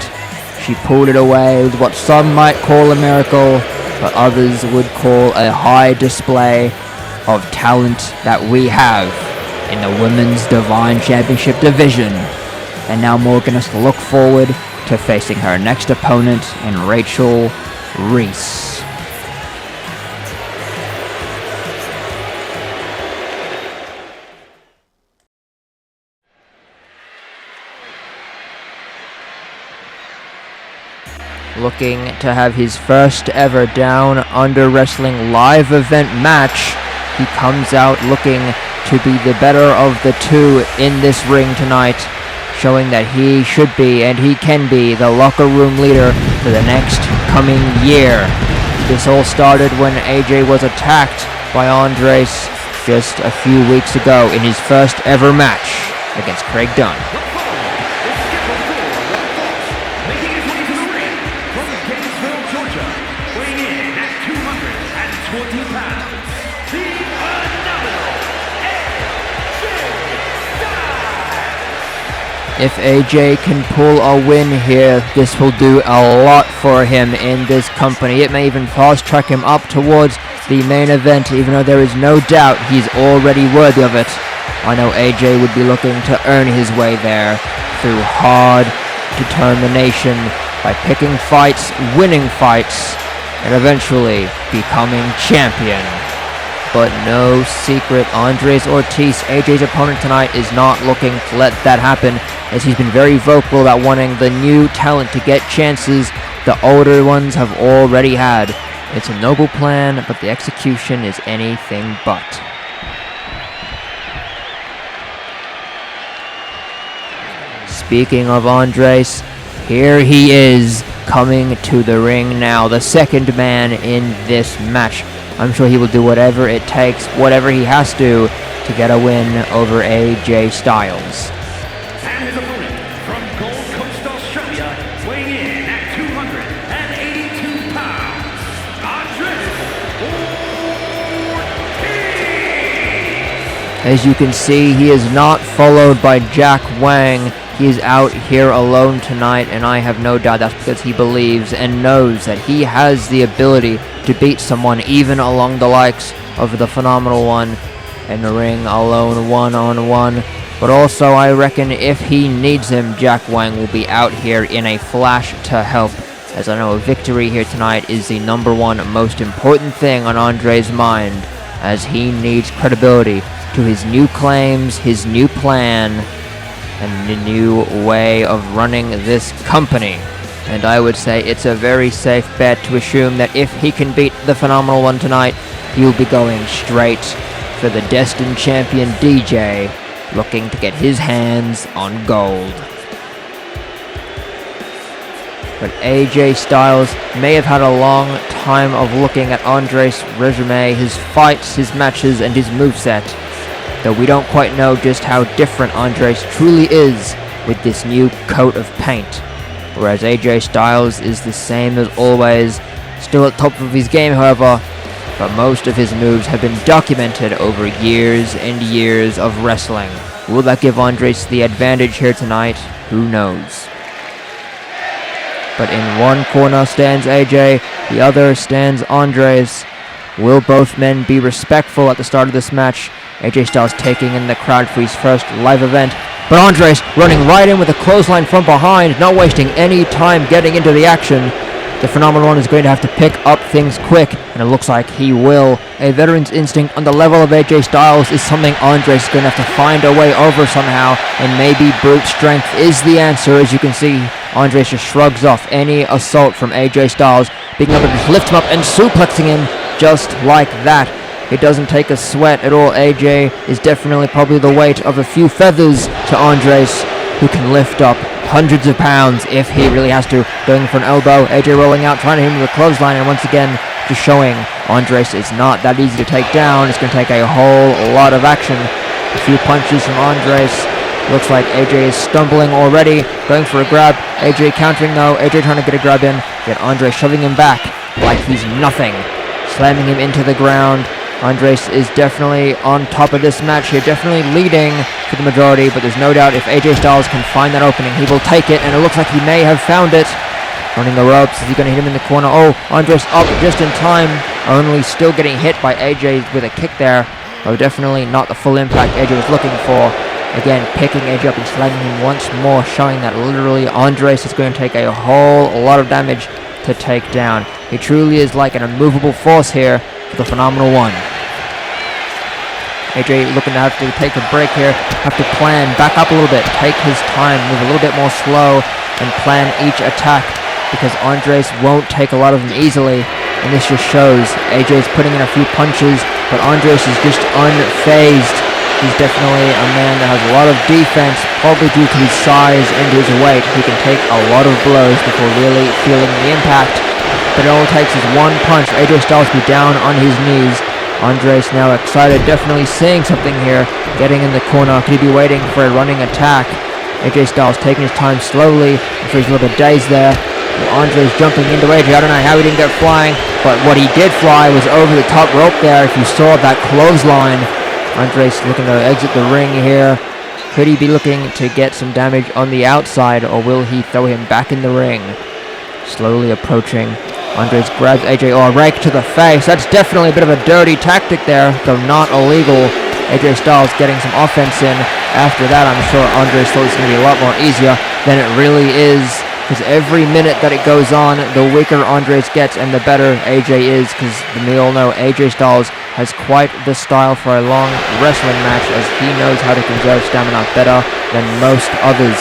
She pulled it away with what some might call a miracle, but others would call a high display of talent that we have in the Women's Divine Championship division. And now Morgan has to look forward to facing her next opponent in Rachel Reese. looking to have his first ever Down Under Wrestling live event match. He comes out looking to be the better of the two in this ring tonight, showing that he should be and he can be the locker room leader for the next coming year. This all started when AJ was attacked by Andres just a few weeks ago in his first ever match against Craig Dunn. Making his way to the ring from Gainesville, Georgia, weighing in at 220 pounds, the phenomenal AJ Styles. If AJ can pull a win here, this will do a lot for him in this company. It may even fast track him up towards the main event, even though there is no doubt he's already worthy of it. I know AJ would be looking to earn his way there through hard determination by picking fights, winning fights, and eventually becoming champion. But no secret, Andres Ortiz, AJ's opponent tonight, is not looking to let that happen, as he's been very vocal about wanting the new talent to get chances the older ones have already had. It's a noble plan, but the execution is anything but. Speaking of Andres, here he is coming to the ring now, the second man in this match. I'm sure he will do whatever it takes, whatever he has to get a win over AJ Styles. And his opponent from Gold Coast, Australia, weighing in at 282 pounds, Andres Ortiz. As you can see, he is not followed by Jack Wang. He is out here alone tonight, and I have no doubt that's because he believes and knows that he has the ability to beat someone, even along the likes of the Phenomenal One in the ring alone, one-on-one. But also, I reckon if he needs him, Jack Wang will be out here in a flash to help, as I know a victory here tonight is the number one most important thing on Andre's mind, as he needs credibility to his new claims, his new plan, and the new way of running this company. And I would say it's a very safe bet to assume that if he can beat the Phenomenal One tonight, he'll be going straight for the destined champion DJ, looking to get his hands on gold. But AJ Styles may have had a long time of looking at Andres' resume, his fights, his matches, and his moveset, though we don't quite know just how different Andres truly is with this new coat of paint. Whereas AJ Styles is the same as always, still at top of his game however, but most of his moves have been documented over years and years of wrestling. Will that give Andres the advantage here tonight? Who knows? But in one corner stands AJ, the other stands Andres. Will both men be respectful at the start of this match? AJ Styles taking in the crowd for his first live event, but Andres running right in with a clothesline from behind, not wasting any time getting into the action. The Phenomenal One is going to have to pick up things quick, and it looks like he will. A veteran's instinct on the level of AJ Styles is something Andres is going to have to find a way over somehow, and maybe brute strength is the answer. As you can see, Andres just shrugs off any assault from AJ Styles, being able to just lift him up and suplexing him just like that. It doesn't take a sweat at all. AJ is definitely probably the weight of a few feathers to Andres, who can lift up hundreds of pounds if he really has to. Going for an elbow, AJ rolling out, trying to hit him with a clothesline, and once again, just showing Andres is not that easy to take down. It's going to take a whole lot of action. A few punches from Andres. Looks like AJ is stumbling already, going for a grab. AJ countering though, AJ trying to get a grab in, yet Andres shoving him back like he's nothing, slamming him into the ground. Andres is definitely on top of this match here, definitely leading for the majority, but there's no doubt if AJ Styles can find that opening, he will take it, and it looks like he may have found it. Running the ropes, is he going to hit him in the corner? Oh, Andres up just in time, only still getting hit by AJ with a kick there, though definitely not the full impact AJ was looking for. Again, picking AJ up and slamming him once more, showing that literally Andres is going to take a whole lot of damage to take down. He truly is like an immovable force here for the Phenomenal One. AJ looking to have to take a break here, have to plan, back up a little bit, take his time, move a little bit more slow, and plan each attack because Andres won't take a lot of them easily, and this just shows. AJ's putting in a few punches, but Andres is just unfazed. He's definitely a man that has a lot of defense, probably due to his size and his weight. He can take a lot of blows before really feeling the impact, but it only takes is one punch for AJ Styles to be down on his knees. Andres now excited, definitely seeing something here, getting in the corner. Could he be waiting for a running attack? AJ Styles taking his time slowly, I'm sure he's a little bit dazed there. Andres jumping into AJ, I don't know how he didn't get flying, but what he did fly was over the top rope there. If you saw that clothesline, Andres looking to exit the ring here. Could he be looking to get some damage on the outside, or will he throw him back in the ring? Slowly approaching. Andres grabs AJ, a rake to the face. That's definitely a bit of a dirty tactic there, though not illegal. AJ Styles getting some offense in. After that, I'm sure Andres thought it's going to be a lot more easier than it really is, because every minute that it goes on, the weaker Andres gets and the better AJ is, because we all know AJ Styles has quite the style for a long wrestling match, as he knows how to conserve stamina better than most others.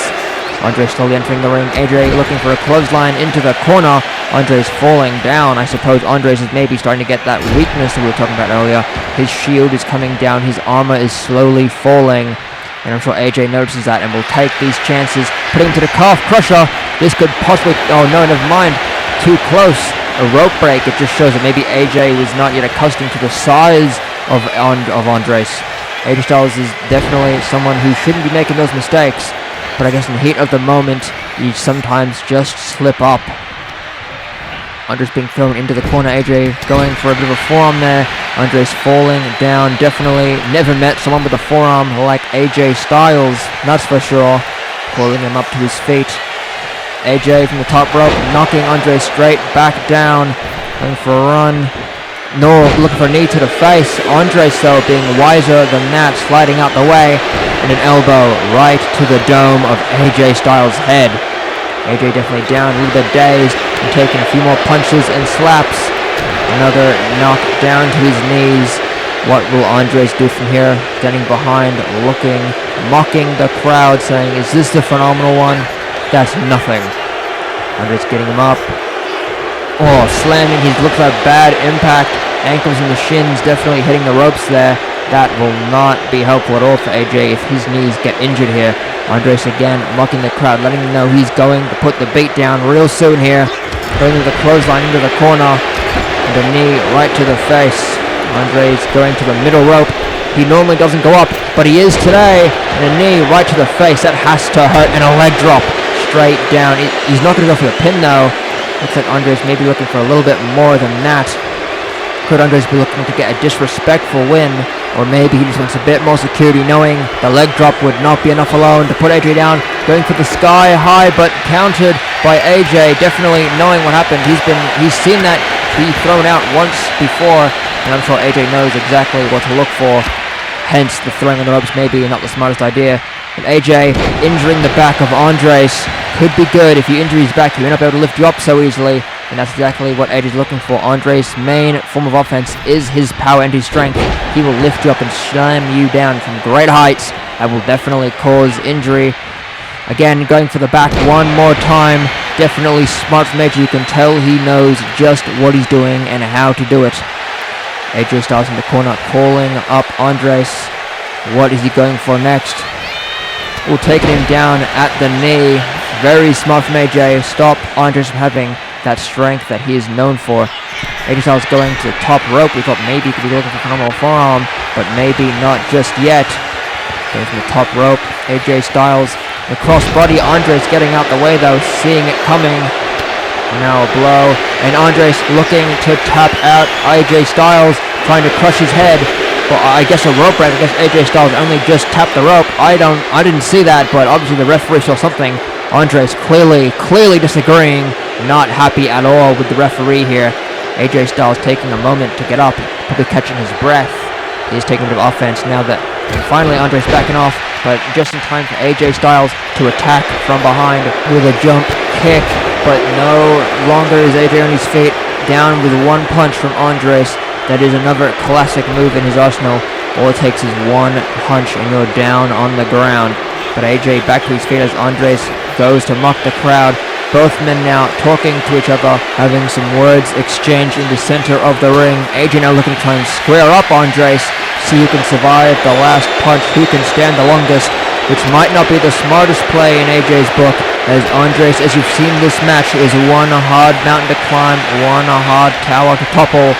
Andres slowly entering the ring. AJ looking for a clothesline into the corner. Andres falling down. I suppose Andres is maybe starting to get that weakness that we were talking about earlier. His shield is coming down. His armor is slowly falling. And I'm sure AJ notices that and will take these chances. Putting to the calf crusher. This could possibly... Oh no, never mind. Too close. A rope break. It just shows that maybe AJ was not yet accustomed to the size of Andres. AJ Styles is definitely someone who shouldn't be making those mistakes. But I guess in the heat of the moment, you sometimes just slip up. Andres being thrown into the corner. AJ going for a bit of a forearm there. Andres falling down. Definitely never met someone with a forearm like AJ Styles. That's for sure. Pulling him up to his feet. AJ from the top rope, knocking Andres straight back down. Going for a run. No, looking for a knee to the face. Andres, though, being wiser than that, sliding out the way. And an elbow right to the dome of AJ Styles' head. AJ definitely down, a little bit dazed, and taking a few more punches and slaps. Another knock down to his knees. What will Andres do from here? Standing behind, looking, mocking the crowd, saying, "Is this the phenomenal one?" That's nothing. Andres getting him up. Oh, slamming. He looks like bad impact. Ankles and the shins definitely hitting the ropes there. That will not be helpful at all for AJ if his knees get injured here. Andres again mocking the crowd, letting them know he's going to put the beat down real soon here. Going with the clothesline into the corner. And a knee right to the face. Andres going to the middle rope. He normally doesn't go up, but he is today. And a knee right to the face. That has to hurt. And a leg drop straight down. He's not going to go for the pin though. Looks like Andres may be looking for a little bit more than that. Could Andres be looking to get a disrespectful win? Or maybe he just wants a bit more security, knowing the leg drop would not be enough alone to put AJ down. Going for the sky high, but countered by AJ. Definitely knowing what happened. He's seen that be thrown out once before, and I'm sure AJ knows exactly what to look for. Hence, the throwing on the ropes maybe not the smartest idea. But AJ injuring the back of Andres could be good. If you injure his back, you're not able to lift you up so easily. And that's exactly what AJ's looking for. Andres' main form of offense is his power and his strength. He will lift you up and slam you down from great heights. That will definitely cause injury. Again, going for the back one more time. Definitely smart from AJ. You can tell he knows just what he's doing and how to do it. AJ Styles in the corner, calling up Andres. What is he going for next? Well, taking him down at the knee. Very smart from AJ. Stop Andres from having that strength that he is known for. AJ Styles going to the top rope. We thought maybe he could be looking for a phenomenal forearm, but maybe not just yet. Going from the top rope. AJ Styles, the crossbody. Andres getting out the way though, seeing it coming. Now a blow, and Andres looking to tap out AJ Styles, trying to crush his head. But I guess a rope break. I guess AJ Styles only just tapped the rope. I didn't see that, but obviously the referee saw something. Andres clearly disagreeing, not happy at all with the referee here. AJ Styles taking a moment to get up, probably catching his breath. He's taking a bit of offense now that finally Andres backing off, but just in time for AJ Styles to attack from behind with a jump kick. But no longer is AJ on his feet, down with one punch from Andres. That is another classic move in his arsenal. All it takes is one punch and you're down on the ground. But AJ back to his feet as Andres goes to mock the crowd. Both men now talking to each other, having some words exchanged in the center of the ring. AJ now looking to try and square up Andres, see who can survive the last punch, who can stand the longest, which might not be the smartest play in AJ's book, as Andres, as you've seen this match, is one hard mountain to climb, one hard tower to topple.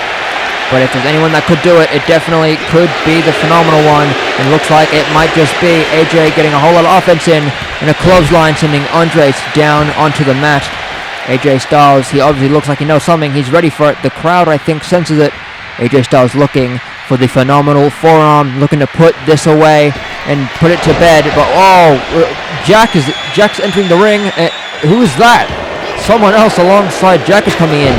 But if there's anyone that could do it, it definitely could be the phenomenal one. And looks like it might just be AJ getting a whole lot of offense in, and a clothesline sending Andres down onto the mat. AJ Styles, he obviously looks like he knows something. He's ready for it. The crowd, I think, senses it. AJ Styles looking for the phenomenal forearm, looking to put this away and put it to bed. But Jack's entering the ring. Who is that? Someone else alongside Jack is coming in.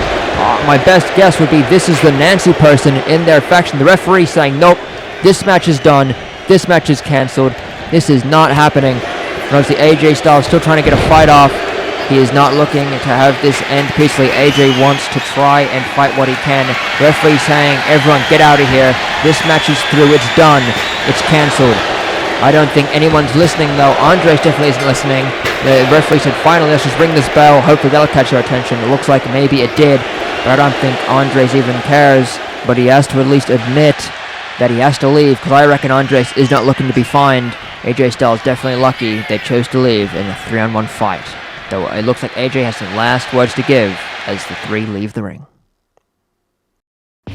My best guess would be this is the Nancy person in their faction. The referee saying, nope, this match is done. This match is cancelled. This is not happening. And obviously AJ Styles still trying to get a fight off. He is not looking to have this end peacefully. AJ wants to try and fight what he can. The referee saying, everyone get out of here. This match is through. It's done. It's cancelled. I don't think anyone's listening though. Andres definitely isn't listening. The referee said, finally, let's just ring this bell. Hopefully that'll catch their attention. It looks like maybe it did. But I don't think Andres even cares. But he has to at least admit that he has to leave, because I reckon Andres is not looking to be fined. AJ Styles definitely lucky they chose to leave in a 3-on-1 fight. Though it looks like AJ has some last words to give as the three leave the ring.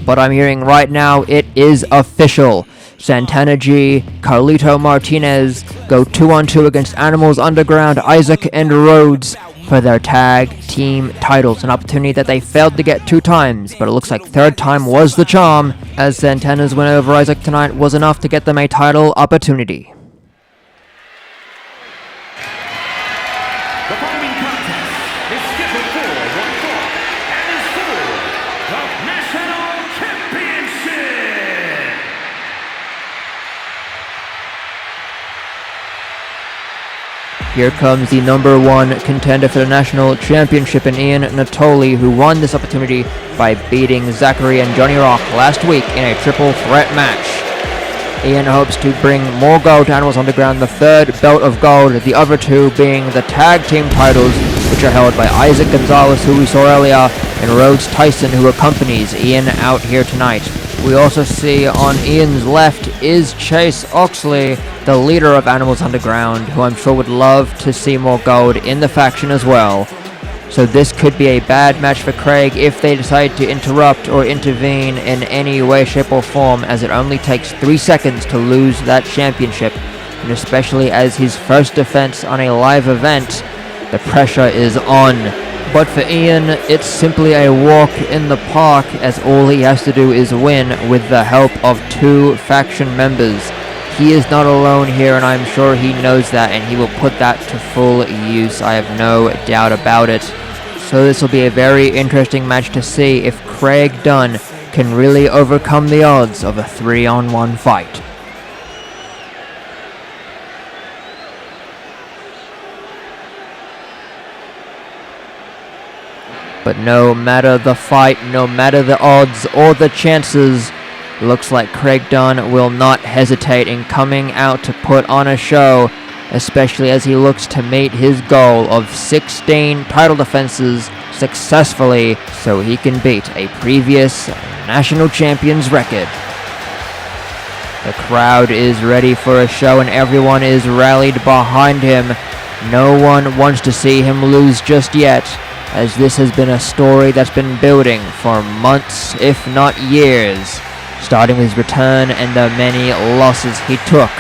But I'm hearing right now it is official. Santana G, Carlito Martinez go 2-on-2 against Animals Underground, Isaac and Rhodes for their tag team titles. An opportunity that they failed to get 2 times, but it looks like third time was the charm, as Santana's win over Isaac tonight was enough to get them a title opportunity. The following contest is scheduled for one fall and is for the National Championship. Here comes the number 1 contender for the National Championship in Ian Natoli, who won this opportunity by beating Zachary and Johnny Rock last week in a triple threat match. Ian hopes to bring more gold to Animals Underground, the third belt of gold, the other 2 being the tag team titles, which are held by Isaac Gonzalez, who we saw earlier, and Rhodes Tyson, who accompanies Ian out here tonight. We also see on Ian's left is Chase Oxley, the leader of Animals Underground, who I'm sure would love to see more gold in the faction as well. So this could be a bad match for Craig if they decide to interrupt or intervene in any way, shape or form, as it only takes 3 seconds to lose that championship, and especially as his first defense on a live event, the pressure is on. But for Ian, it's simply a walk in the park, as all he has to do is win with the help of 2 faction members. He is not alone here, and I'm sure he knows that, and he will put that to full use. I have no doubt about it. So this will be a very interesting match to see if Craig Dunn can really overcome the odds of a 3-on-1 fight. But no matter the fight, no matter the odds or the chances, looks like Craig Dunn will not hesitate in coming out to put on a show, especially as he looks to meet his goal of 16 title defenses successfully, so he can beat a previous national champion's record. The crowd is ready for a show and everyone is rallied behind him. No one wants to see him lose just yet, as this has been a story that's been building for months, if not years, starting with his return and the many losses he took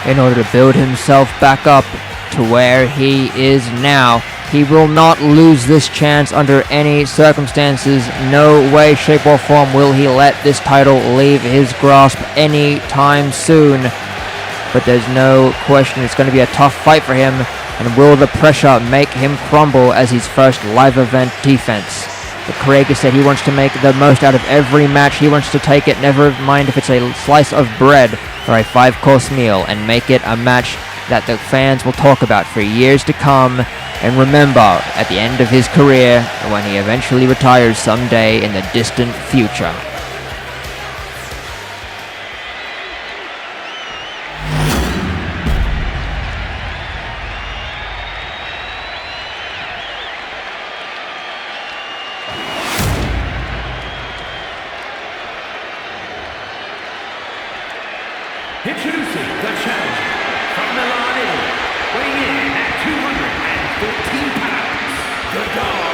in order to build himself back up to where he is now. He will not lose this chance under any circumstances. No way, shape or form will he let this title leave his grasp anytime soon. But there's no question it's going to be a tough fight for him, and will the pressure make him crumble as his first live event defense? But Craig has said he wants to make the most out of every match. He wants to take it, never mind if it's a slice of bread or a 5-course meal, and make it a match that the fans will talk about for years to come and remember at the end of his career when he eventually retires someday in the distant future. Introducing the challenger from Milan, Italy, weighing in at 214 pounds, the dog,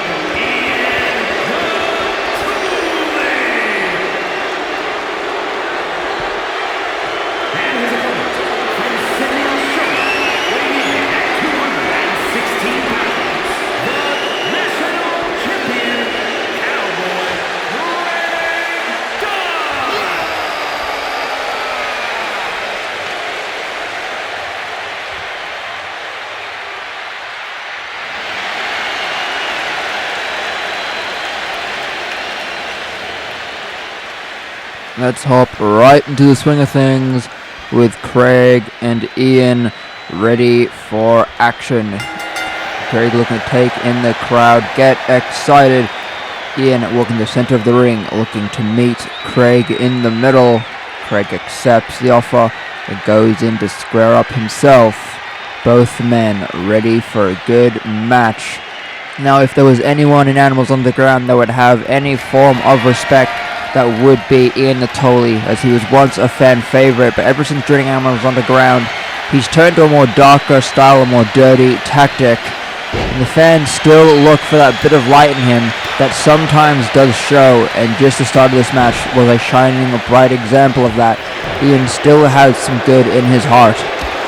and his opponent from Sydney, Australia, weighing in at 216 pounds, the national champion, Cowboy Dunn. Let's hop right into the swing of things with Craig and Ian ready for action. Craig looking to take in the crowd, get excited. Ian walking to the center of the ring, looking to meet Craig in the middle. Craig accepts the offer and goes in to square up himself. Both men ready for a good match. Now, if there was anyone in Animals Underground that would have any form of respect, that would be Ian Natoli, as he was once a fan favorite, but ever since joining Animals Underground, he's turned to a more darker style, a more dirty tactic, and the fans still look for that bit of light in him that sometimes does show, and just the start of this match was a shining, bright example of that. Ian still has some good in his heart.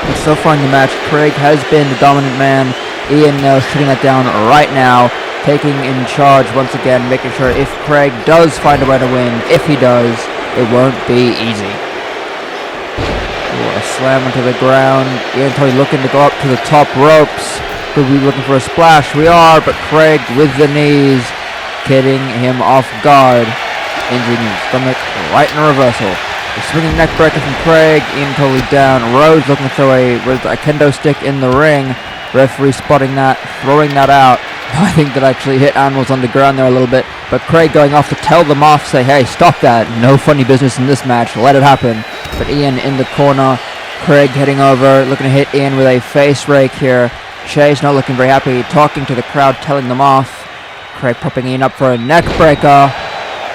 And so far in the match, Craig has been the dominant man. Ian now shutting that down right now, taking in charge once again, making sure if Craig does find a way to win, if he does, it won't be easy. Ooh, a slam into the ground. Ian Natoli looking to go up to the top ropes. Could we be looking for a splash? We are, but Craig with the knees, getting him off guard, injuring his stomach right in a reversal. A swinging neck breaker from Craig. Ian Natoli down. Rhodes looking to throw a kendo stick in the ring. Referee spotting that, throwing that out. I think that actually hit Animals on the ground there a little bit, but Craig going off to tell them off, say, hey, stop that, no funny business in this match, let it happen. But Ian in the corner, Craig heading over, looking to hit Ian with a face rake here. Chase not looking very happy, talking to the crowd, telling them off. Craig popping Ian up for a neck breaker.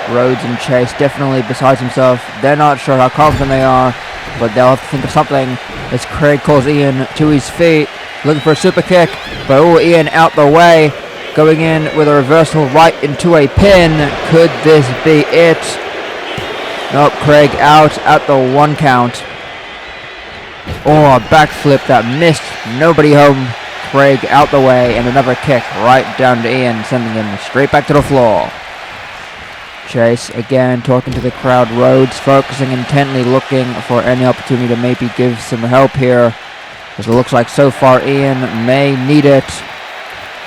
Rhodes and Chase definitely besides himself. They're not sure how confident they are, but they'll have to think of something as Craig calls Ian to his feet, looking for a super kick, but Ian out the way. Going in with a reversal right into a pin. Could this be it? Nope, Craig out at the 1 count. Oh, a backflip that missed. Nobody home. Craig out the way and another kick right down to Ian, sending him straight back to the floor. Chase again talking to the crowd. Rhodes focusing intently, looking for any opportunity to maybe give some help here, as it looks like so far Ian may need it.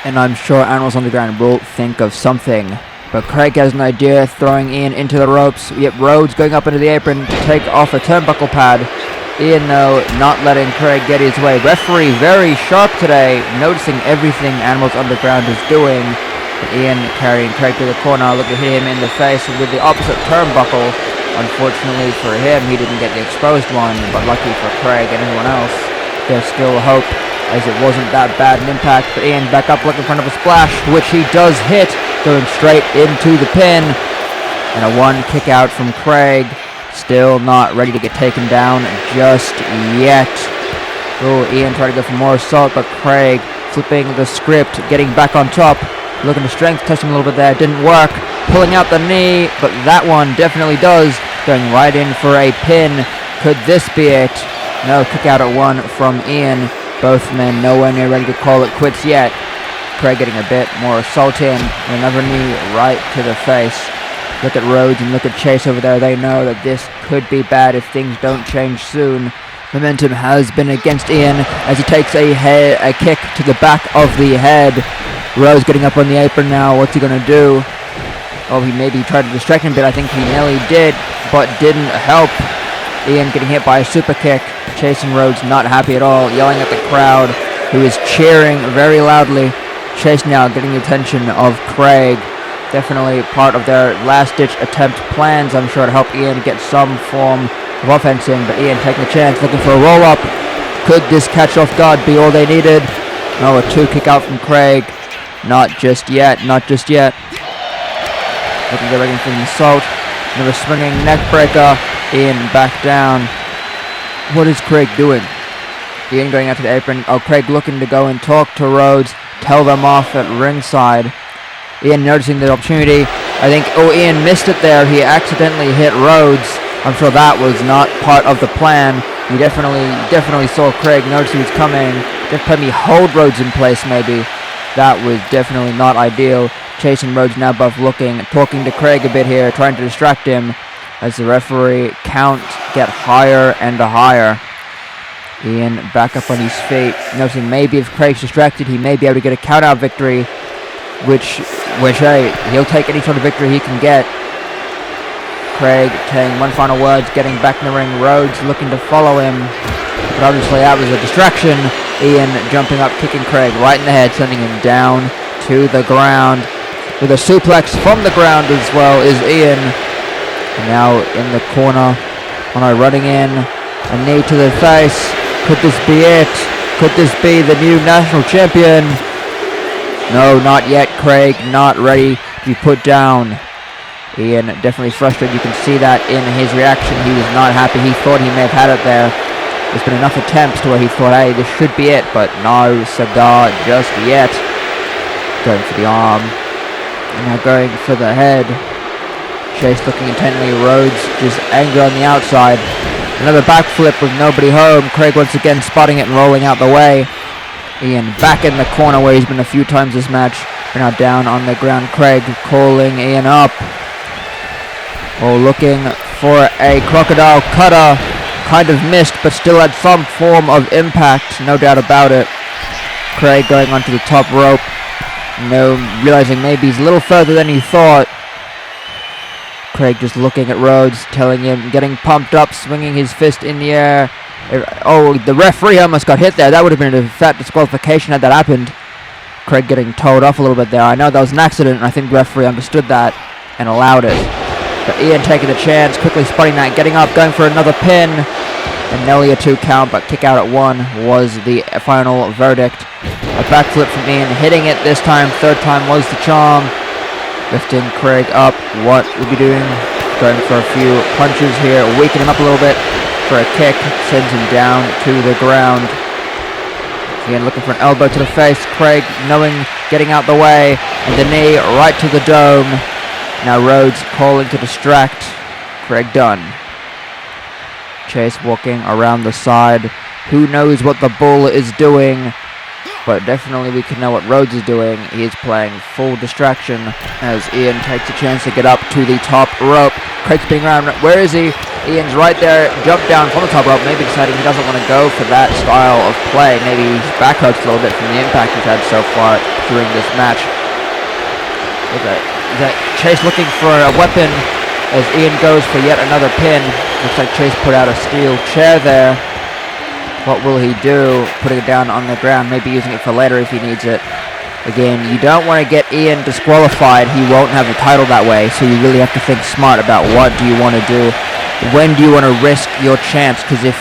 And I'm sure Animals Underground will think of something. But Craig has an idea, throwing Ian into the ropes. Yep, Rhodes going up into the apron to take off a turnbuckle pad. Ian, though, not letting Craig get his way. Referee very sharp today, noticing everything Animals Underground is doing. But Ian carrying Craig to the corner, looking to hit him in the face with the opposite turnbuckle. Unfortunately for him, he didn't get the exposed one, but lucky for Craig and everyone else, there's still hope, as it wasn't that bad an impact. But Ian back up looking for another splash, which he does hit, going straight into the pin. And a 1 kick out from Craig, still not ready to get taken down just yet. Oh, Ian tried to go for more assault, but Craig flipping the script, getting back on top, looking to strength test him a little bit there, didn't work, pulling out the knee, but that one definitely does, going right in for a pin. Could this be it? No, kick out at 1 from Ian. Both men nowhere near ready to call it quits yet. Craig getting a bit more assault in, and another knee right to the face. Look at Rhodes and look at Chase over there. They know that this could be bad if things don't change soon. Momentum has been against Ian as he takes a kick to the back of the head. Rhodes getting up on the apron now. What's he going to do? Oh, he maybe tried to distract him a bit. I think he nearly did, but didn't help. Ian getting hit by a super kick. Chase and Rhodes not happy at all, yelling at the crowd, who is cheering very loudly. Chase now getting the attention of Craig. Definitely part of their last-ditch attempt plans, I'm sure, to help Ian get some form of offense in. But Ian taking a chance, looking for a roll-up. Could this catch off guard be all they needed? No, a 2 kick out from Craig. Not just yet, not just yet. Looking to get ready for the assault. Another swinging neck breaker. Ian back down. What is Craig doing? Ian going out to the apron. Oh, Craig looking to go and talk to Rhodes, tell them off at ringside. Ian noticing the opportunity. I think, Ian missed it there. He accidentally hit Rhodes. I'm sure that was not part of the plan. He definitely saw Craig, noticed he was coming. Just let me hold Rhodes in place, maybe. That was definitely not ideal. Chase and Rhodes now both looking, talking to Craig a bit here, trying to distract him as the referee count get higher and higher. Ian back up on his feet, noticing maybe if Craig's distracted, he may be able to get a count-out victory, which hey, he'll take any sort of victory he can get. Craig saying one final words, getting back in the ring. Rhodes looking to follow him, but obviously that was a distraction. Ian jumping up, kicking Craig right in the head, sending him down to the ground. With a suplex from the ground as well is Ian. And now in the corner, running in, a knee to the face. Could this be it? Could this be the new national champion? No, not yet, Craig. Not ready to be put down. Ian definitely frustrated. You can see that in his reaction. He was not happy. He thought he may have had it there. There's been enough attempts to where he thought, hey, this should be it. But no cigar just yet. Going for the arm. And now going for the head. Chase looking intently. Rhodes just angry on the outside. Another backflip with nobody home. Craig once again spotting it and rolling out the way. Ian back in the corner where he's been a few times this match. We're now down on the ground. Craig calling Ian up. Oh, looking for a crocodile cutter. Kind of missed, but still had some form of impact. No doubt about it. Craig going onto the top rope. No, realizing maybe he's a little further than he thought. Craig just looking at Rhodes, telling him, getting pumped up, swinging his fist in the air. Oh, the referee almost got hit there. That would have been a fat disqualification had that happened. Craig getting towed off a little bit there. I know that was an accident, and I think the referee understood that and allowed it. But Ian taking the chance, quickly spotting that, getting up, going for another pin. And nearly a 2 count, but kick out at 1 was the final verdict. A backflip from Ian, hitting it this time. Third time was the charm. Lifting Craig up. What will be doing? Going for a few punches here, waking him up a little bit for a kick. Sends him down to the ground. Again, looking for an elbow to the face. Craig knowing, getting out the way. And the knee right to the dome. Now Rhodes calling to distract Craig Dunn. Chase walking around the side. Who knows what the bull is doing? But definitely we can know what Rhodes is doing. He is playing full distraction as Ian takes a chance to get up to the top rope. Craig's spinning around. Where is he? Ian's right there. Jumped down from the top rope. Maybe deciding he doesn't want to go for that style of play. Maybe his back hurts a little bit from the impact he's had so far during this match. Is that Chase looking for a weapon as Ian goes for yet another pin. Looks like Chase put out a steel chair there. What will he do? Putting it down on the ground, maybe using it for later if he needs it. Again, you don't want to get Ian disqualified. He won't have the title that way, so you really have to think smart about what do you want to do. When do you want to risk your chance? Because if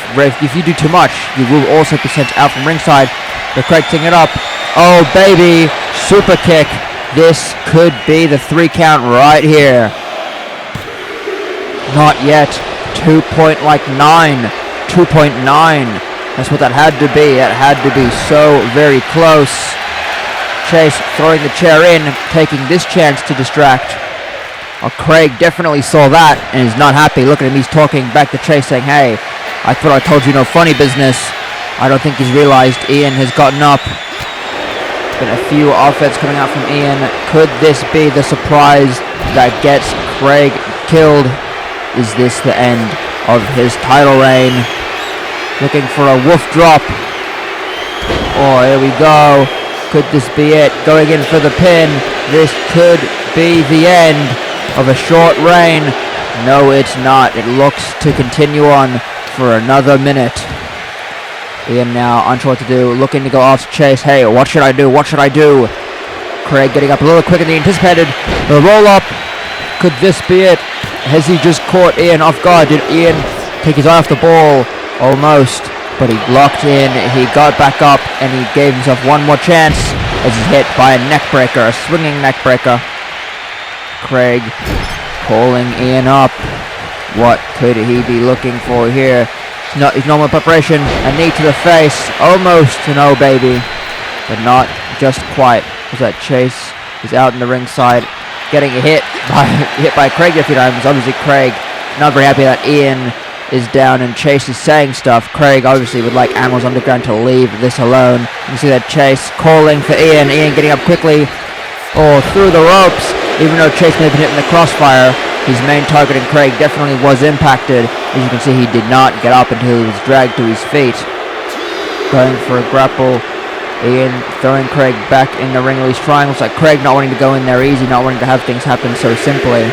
you do too much, you will also be sent out from ringside. But Craig taking it up. Oh, baby. Super kick. This could be the 3 count right here. Not yet. 2.9. 2.9. That's what that had to be. It had to be so very close. Chase throwing the chair in, taking this chance to distract. Well, Craig definitely saw that and is not happy. Look at him, he's talking back to Chase saying, hey, I thought I told you no funny business. I don't think he's realized Ian has gotten up. Been a few offense coming out from Ian. Could this be the surprise that gets Craig killed? Is this the end of his title reign? Looking for a wolf drop. Oh, here we go. Could this be it? Going in for the pin. This could be the end of a short reign. No, it's not. It looks to continue on for another minute. Ian now unsure what to do. Looking to go off Chase. Hey, what should I do? What should I do? Craig getting up a little quicker than he anticipated. The roll up. Could this be it? Has he just caught Ian off guard? Did Ian take his eye off the ball? Almost, but he locked in, he got back up, and he gave himself one more chance as he's hit by a neck breaker, a swinging neck breaker. Craig calling Ian up. What could he be looking for here? Not his normal preparation. A knee to the face. Almost an oh baby. But not just quite. Was that Chase is out in the ringside, getting hit by Craig a few times. Obviously Craig not very happy that Ian is down and Chase is saying stuff. Craig obviously would like Animals Underground to leave this alone. You can see that Chase calling for Ian. Ian getting up quickly. Oh, through the ropes. Even though Chase may have been hit in the crossfire, his main target in Craig definitely was impacted. As you can see, he did not get up until he was dragged to his feet. Going for a grapple. Ian throwing Craig back in the ring. He's trying. Looks like Craig not wanting to go in there easy, not wanting to have things happen so simply.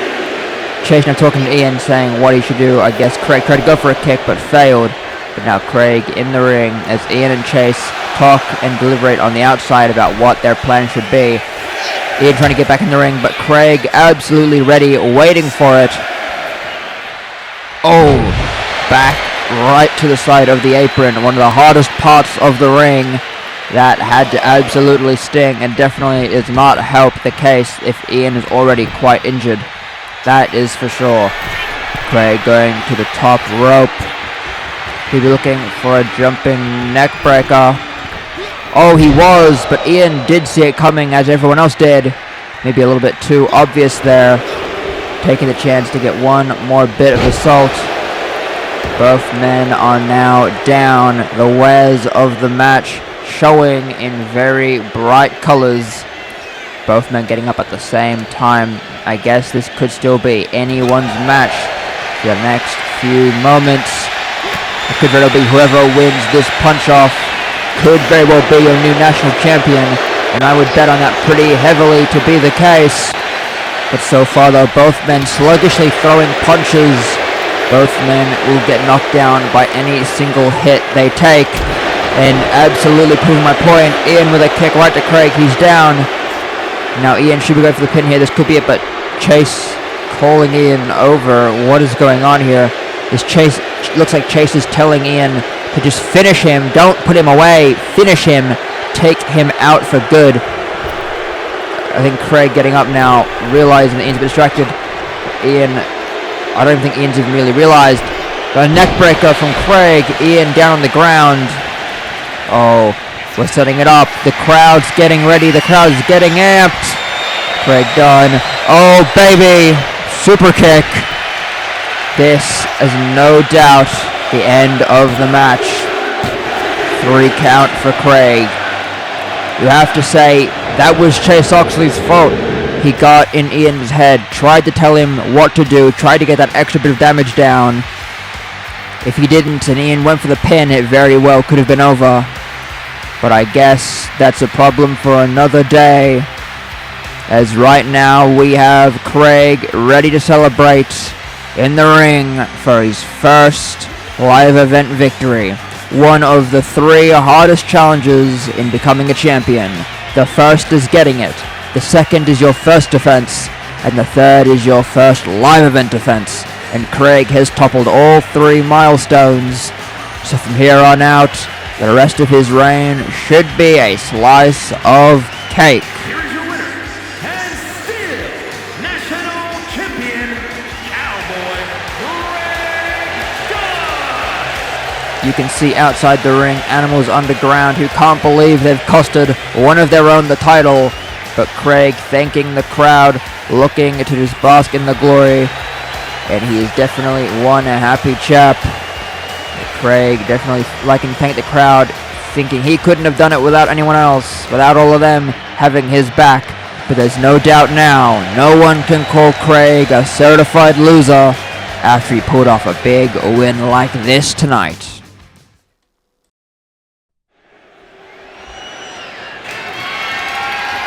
Chase now talking to Ian, saying what he should do. I guess Craig tried to go for a kick, but failed. But now Craig in the ring as Ian and Chase talk and deliberate on the outside about what their plan should be. Ian trying to get back in the ring, but Craig absolutely ready, waiting for it. Oh, back right to the side of the apron. One of the hardest parts of the ring. That had to absolutely sting, and definitely is not help the case if Ian is already quite injured. That is for sure. Craig going to the top rope. He'll be looking for a jumping neck breaker. Oh, he was, but Ian did see it coming as everyone else did. Maybe a little bit too obvious there. Taking the chance to get one more bit of assault. Both men are now down. The wares of the match showing in very bright colors. Both men getting up at the same time. I guess this could still be anyone's match for the next few moments. It could very well be whoever wins this punch-off could very well be your new national champion, and I would bet on that pretty heavily to be the case. But so far though, both men sluggishly throwing punches. Both men will get knocked down by any single hit they take. And absolutely proving my point, Ian with a kick right to Craig, he's down. Now Ian should be going for the pin here, this could be it, but Chase calling Ian over. What is going on here? This Chase, looks like Chase is telling Ian to just finish him, don't put him away, finish him, take him out for good. I think Craig getting up now, realizing that Ian's a bit distracted. Ian, I don't think Ian's even really realized. Got a neck breaker from Craig, Ian down on the ground. Oh, we're setting it up. The crowd's getting ready. The crowd's getting amped. Craig Dunn. Oh, baby. Super kick. This is no doubt the end of the match. 3 count for Craig. You have to say, that was Chase Oxley's fault. He got in Ian's head, tried to tell him what to do, tried to get that extra bit of damage down. If he didn't and Ian went for the pin, it very well could have been over. But I guess that's a problem for another day. As right now we have Craig ready to celebrate in the ring for his first live event victory. One of the 3 hardest challenges in becoming a champion. The first is getting it. The second is your first defense. And the third is your first live event defense. And Craig has toppled all 3 milestones. So from here on out, the rest of his reign should be a slice of cake. Here is your winner, and still national champion, Cowboy Craig Dunn. You can see outside the ring Animals Underground who can't believe they've costed one of their own the title. But Craig thanking the crowd, looking to just bask in the glory. And he is definitely one happy chap. Craig definitely liking to thank the crowd, thinking he couldn't have done it without anyone else, without all of them having his back. But there's no doubt now, no one can call Craig a certified loser after he pulled off a big win like this tonight.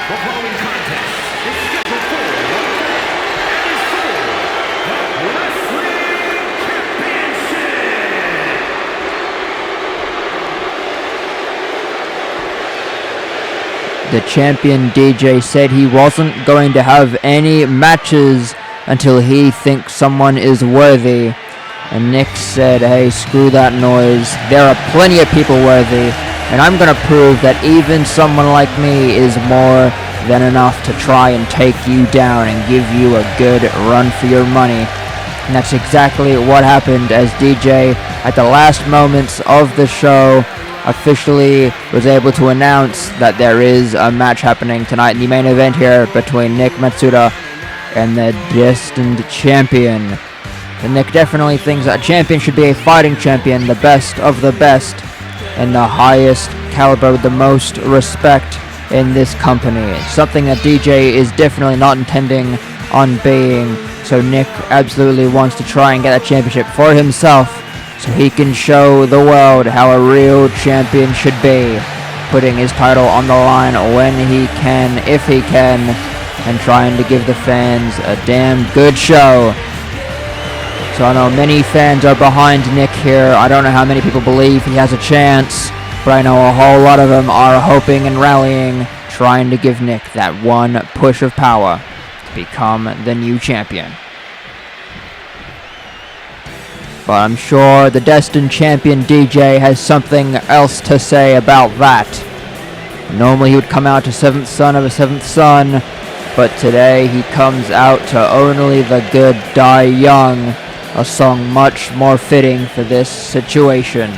The following contest is scheduled for one and is for the Wrestling Championship. The champion DJ said he wasn't going to have any matches until he thinks someone is worthy. And Nick said, hey, screw that noise. There are plenty of people worthy. And I'm going to prove that even someone like me is more than enough to try and take you down and give you a good run for your money. And that's exactly what happened as DJ at the last moments of the show, officially was able to announce that there is a match happening tonight in the main event here between Nick Matsuda and the destined champion. And Nick definitely thinks that a champion should be a fighting champion, the best of the best, and the highest caliber with the most respect in this company. Something that DJ is definitely not intending on being, so Nick absolutely wants to try and get that championship for himself so he can show the world how a real champion should be, putting his title on the line when he can, if he can, and trying to give the fans a damn good show. So I know many fans are behind Nick here. I don't know how many people believe he has a chance, but I know a whole lot of them are hoping and rallying, trying to give Nick that one push of power to become the new champion. But I'm sure the destined champion DJ has something else to say about that. Normally he would come out to seventh son of a seventh son, but today he comes out to Only the Good Die Young, a song much more fitting for this situation.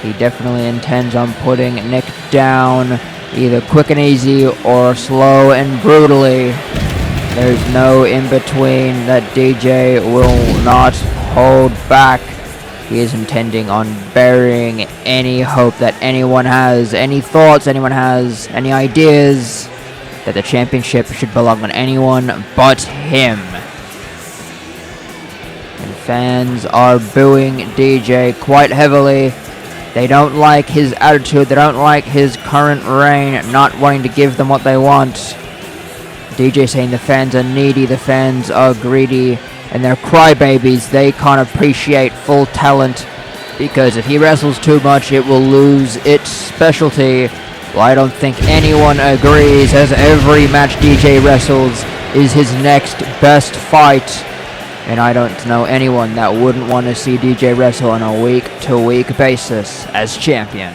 He definitely intends on putting Nick down, either quick and easy or slow and brutally. There's no in-between that DJ will not hold back. He is intending on burying any hope that anyone has, any thoughts anyone has, any ideas that the championship should belong on anyone but him. And fans are booing DJ quite heavily. They don't like his attitude, they don't like his current reign, not wanting to give them what they want. DJ saying the fans are needy, the fans are greedy, and they're crybabies. They can't appreciate full talent because if he wrestles too much, it will lose its specialty. Well, I don't think anyone agrees, as every match DJ wrestles is his next best fight. And I don't know anyone that wouldn't want to see DJ wrestle on a week-to-week basis as champion.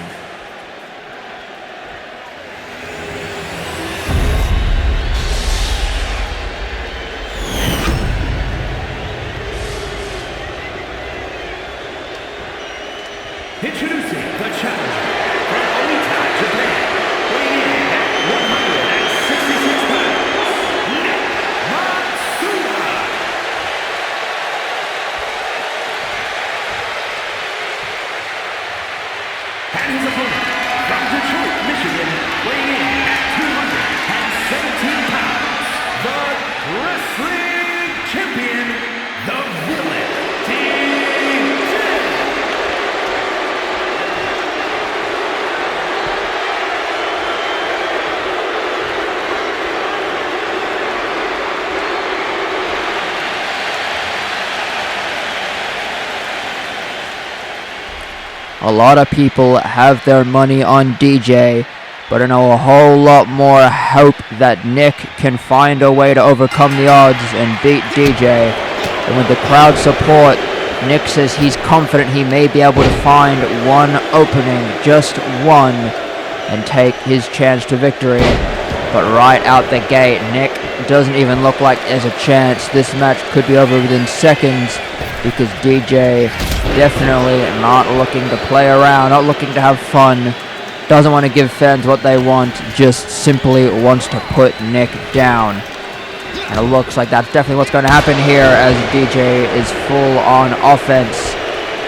Introducing the challenger from Oita, Japan, weighing in at 166 pounds, Nick Matsuda. And his opponent from Detroit, Michigan, weighing in at 217 pounds, the wrestling champion, the villain, A lot of people have their money on DJ, but I know a whole lot more hope that Nick can find a way to overcome the odds and beat DJ. And with the crowd support, Nick says he's confident he may be able to find one opening, just one, and take his chance to victory. But right out the gate, Nick doesn't even look like there's a chance. This match could be over within seconds because DJ definitely not looking to play around, not looking to have fun, doesn't want to give fans what they want, just simply wants to put Nick down. And it looks like that's definitely what's going to happen here as DJ is full on offense,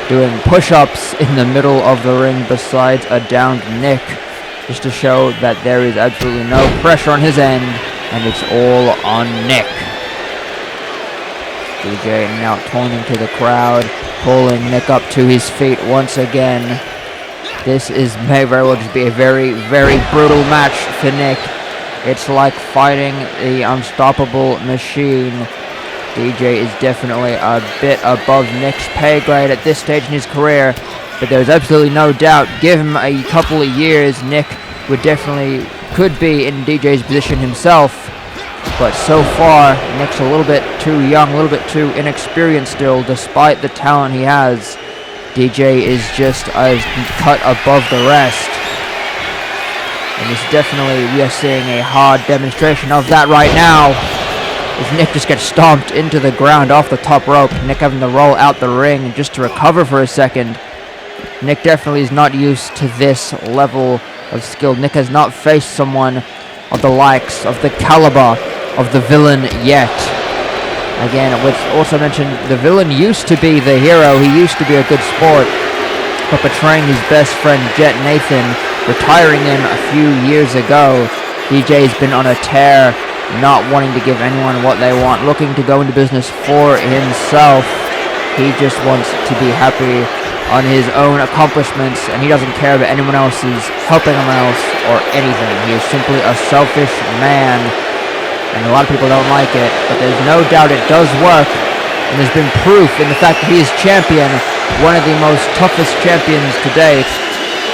doing push-ups in the middle of the ring besides a downed Nick, just to show that there is absolutely no pressure on his end and it's all on Nick. DJ now taunting to the crowd, pulling Nick up to his feet once again. This may very well just be a very, very brutal match for Nick. It's like fighting the unstoppable machine. DJ is definitely a bit above Nick's pay grade at this stage in his career, but there's absolutely no doubt, give him a couple of years, Nick could be in DJ's position himself. But so far, Nick's a little bit too young, a little bit too inexperienced still, despite the talent he has. DJ is just a cut above the rest. And it's definitely, we are seeing a hard demonstration of that right now. as Nick just gets stomped into the ground off the top rope. Nick having to roll out the ring just to recover for a second. Nick definitely is not used to this level of skill. Nick has not faced someone of the likes of the caliber of the Villain yet. Again, which also mentioned, the Villain used to be the hero. He used to be a good sport, but betraying his best friend Jet Nathan, retiring him a few years ago, DJ's been on a tear, not wanting to give anyone what they want, looking to go into business for himself. He just wants to be happy on his own accomplishments, and he doesn't care about anyone else's helping him else or anything. He is simply a selfish man, and a lot of people don't like it, but there's no doubt it does work, and there's been proof in the fact that he is champion, one of the most toughest champions to date,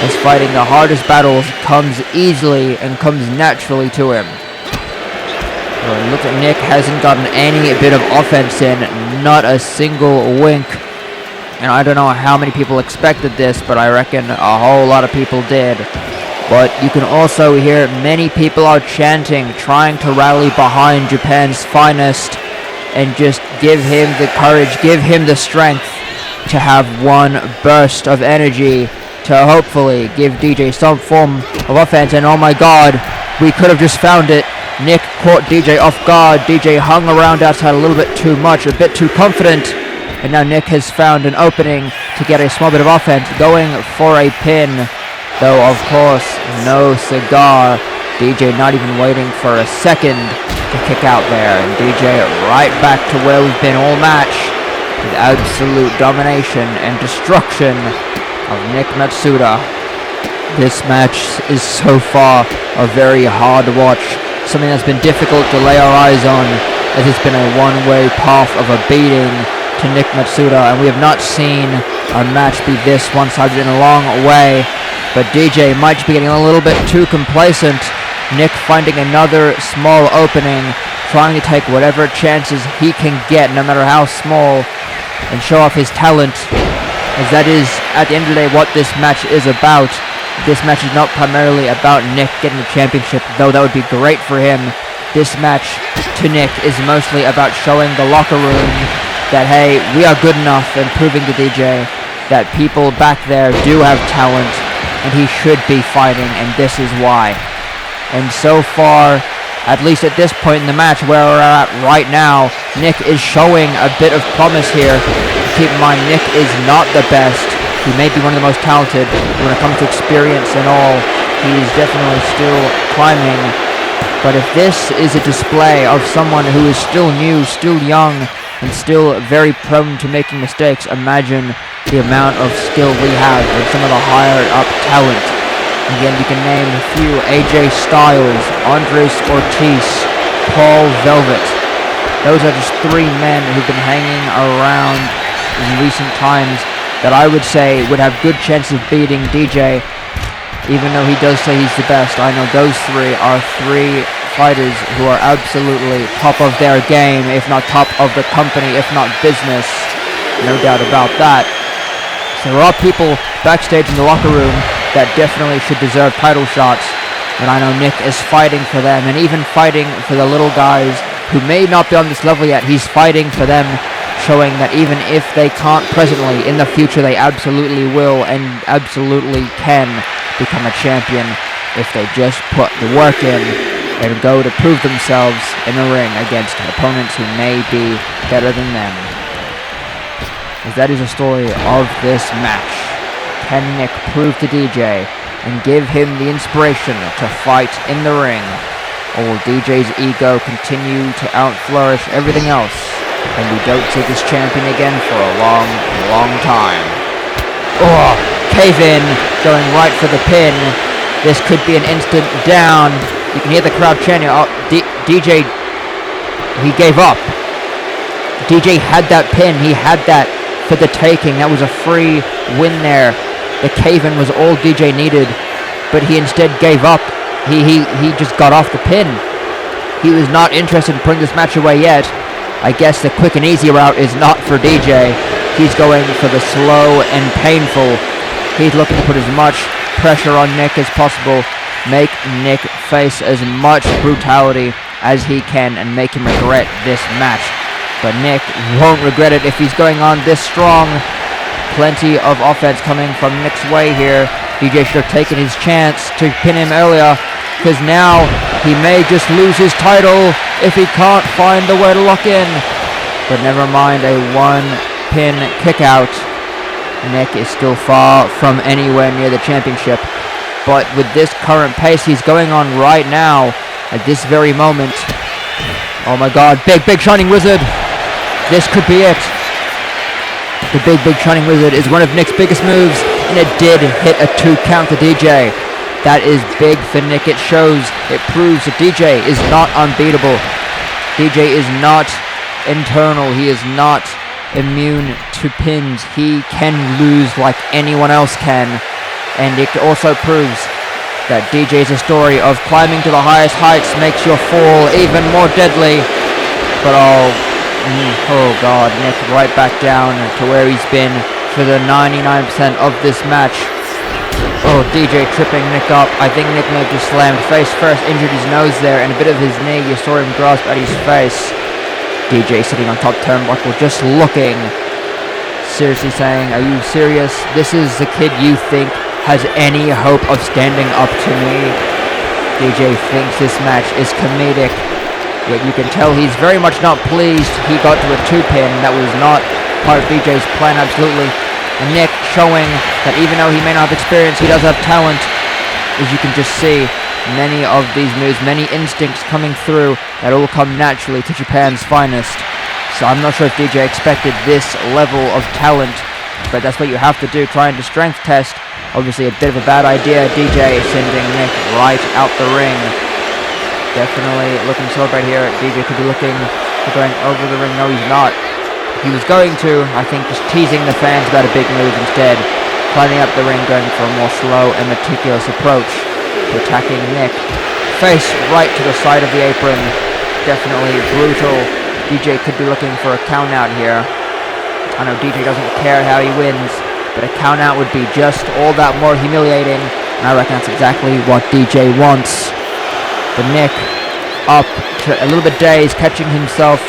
as fighting the hardest battles comes easily and comes naturally to him. Look at Nick, hasn't gotten any bit of offense in, not a single wink. And I don't know how many people expected this, but I reckon a whole lot of people did. But you can also hear many people are chanting, trying to rally behind Japan's finest, and just give him the courage, give him the strength to have one burst of energy to hopefully give DJ some form of offense. And oh my god, we could have just found it. Nick caught DJ off guard. DJ hung around outside a little bit too much, a bit too confident. And now Nick has found an opening to get a small bit of offense, going for a pin. Though, of course, no cigar. DJ not even waiting for a second to kick out there. And DJ right back to where we've been all match, with absolute domination and destruction of Nick Matsuda. This match is so far a very hard watch. Something that's been difficult to lay our eyes on, as it's been a one-way path of a beating to Nick Matsuda, and we have not seen a match be this one-sided in a long way. But DJ might be getting a little bit too complacent. Nick finding another small opening, trying to take whatever chances he can get, no matter how small, and show off his talent, as that is, at the end of the day, what this match is about. This match is not primarily about Nick getting the championship, though that would be great for him. This match to Nick is mostly about showing the locker room that, hey, we are good enough, and proving to DJ that people back there do have talent, and he should be fighting, and this is why. And so far, at least at this point in the match where we're at right now, Nick is showing a bit of promise here. Keep in mind, Nick is not the best. He may be one of the most talented, but when it comes to experience and all, he's definitely still climbing. But if this is a display of someone who is still new, still young, and still very prone to making mistakes, imagine the amount of skill we have with some of the higher up talent. Again, you can name a few: AJ Styles, Andres Ortiz, Paul Velvet. Those are just three men who've been hanging around in recent times that I would say would have good chances of beating DJ, even though he does say he's the best. I know those three are three fighters who are absolutely top of their game, if not top of the company, if not business. No doubt about that. So there are people backstage in the locker room that definitely should deserve title shots, but I know Nick is fighting for them, and even fighting for the little guys who may not be on this level yet. He's fighting for them, showing that even if they can't presently, in the future they absolutely will and absolutely can become a champion if they just put the work in and go to prove themselves in the ring against opponents who may be better than them. As that is the story of this match. Can Nick prove to DJ and give him the inspiration to fight in the ring, or will DJ's ego continue to outflourish everything else, and we don't see this champion again for a long, long time? Oh, cave in, going right for the pin. This could be an instant down. You can hear the crowd chanting. Oh, DJ, he gave up. DJ had that pin. He had that for the taking. That was a free win there. The cave-in was all DJ needed, but he instead gave up. He just got off the pin. He was not interested in putting this match away yet. I guess the quick and easy route is not for DJ. He's going for the slow and painful. He's looking to put as much pressure on Nick as possible, make Nick face as much brutality as he can and make him regret this match. But Nick won't regret it if he's going on this strong. Plenty of offense coming from Nick's way here. DJ should have taken his chance to pin him earlier, because now he may just lose his title if he can't find the way to lock in. But never mind, a one-pin kick-out. Nick is still far from anywhere near the championship. But with this current pace he's going on right now, at this very moment, oh my god, big Shining Wizard. This could be it. The big Shining Wizard is one of Nick's biggest moves, and it did hit a 2 count to DJ. That is big for Nick. It shows, it proves that DJ is not unbeatable. DJ is not internal. He is not immune to pins. He can lose like anyone else can. And it also proves that DJ is a story of climbing to the highest heights makes your fall even more deadly. But oh god, Nick right back down to where he's been for the 99% of this match. Oh, DJ tripping Nick up. I think Nick may have just slammed face first, injured his nose there, and a bit of his knee. You saw him grasp at his face. DJ sitting on top turnbuckle, just looking. Seriously saying, are you serious? This is the kid you think has any hope of standing up to me? DJ thinks this match is comedic, yet you can tell he's very much not pleased. He got to a 2-pin. That was not part of DJ's plan, absolutely. And Nick showing that even though he may not have experience, he does have talent. As you can just see, many of these moves, many instincts coming through that all come naturally to Japan's finest. So I'm not sure if DJ expected this level of talent, but that's what you have to do, trying to strength test. Obviously a bit of a bad idea. DJ sending Nick right out the ring. Definitely looking to celebrate here. DJ could be looking for going over the ring. No, he's not. He was going to, I think, just teasing the fans about a big move instead. Climbing up the ring, going for a more slow and meticulous approach to attacking Nick. Face right to the side of the apron. Definitely brutal. DJ could be looking for a count out here. I know DJ doesn't care how he wins, but a count out would be just all that more humiliating, and I reckon that's exactly what DJ wants. But Nick up to a little bit dazed, catching himself,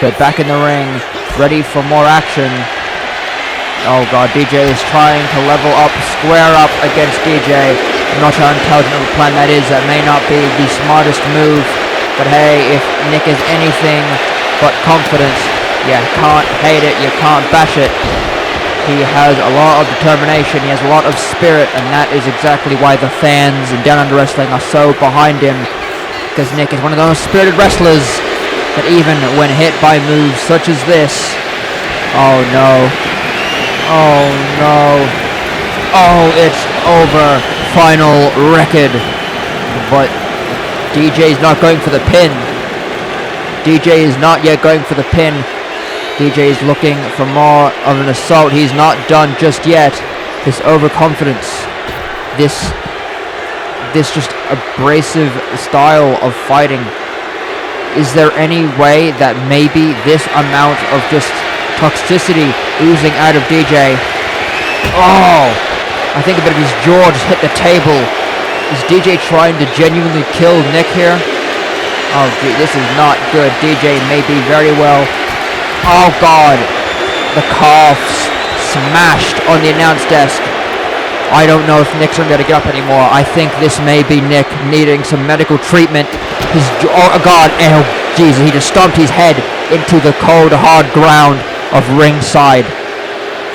but back in the ring, ready for more action. Oh god, DJ is trying to level up, square up against DJ. I'm not sure how intelligent of a plan that is. That may not be the smartest move, but hey, if Nick is anything but confident, you can't hate it, you can't bash it. He has a lot of determination, he has a lot of spirit, and that is exactly why the fans in Down Under Wrestling are so behind him. Because Nick is one of those spirited wrestlers that even when hit by moves such as this, oh no, oh it's over, final record. But DJ's not going for the pin. DJ is not yet going for the pin. DJ is looking for more of an assault. He's not done just yet. This overconfidence, this just abrasive style of fighting. Is there any way that maybe this amount of just toxicity oozing out of DJ? Oh, I think a bit of his jaw just hit the table. Is DJ trying to genuinely kill Nick here? Oh, gee, this is not good. DJ may be very well. Oh god, the calves smashed on the announce desk. I don't know if Nick's going to be able to get up anymore. I think this may be Nick needing some medical treatment. Oh god, oh Jesus, he just stomped his head into the cold hard ground of ringside.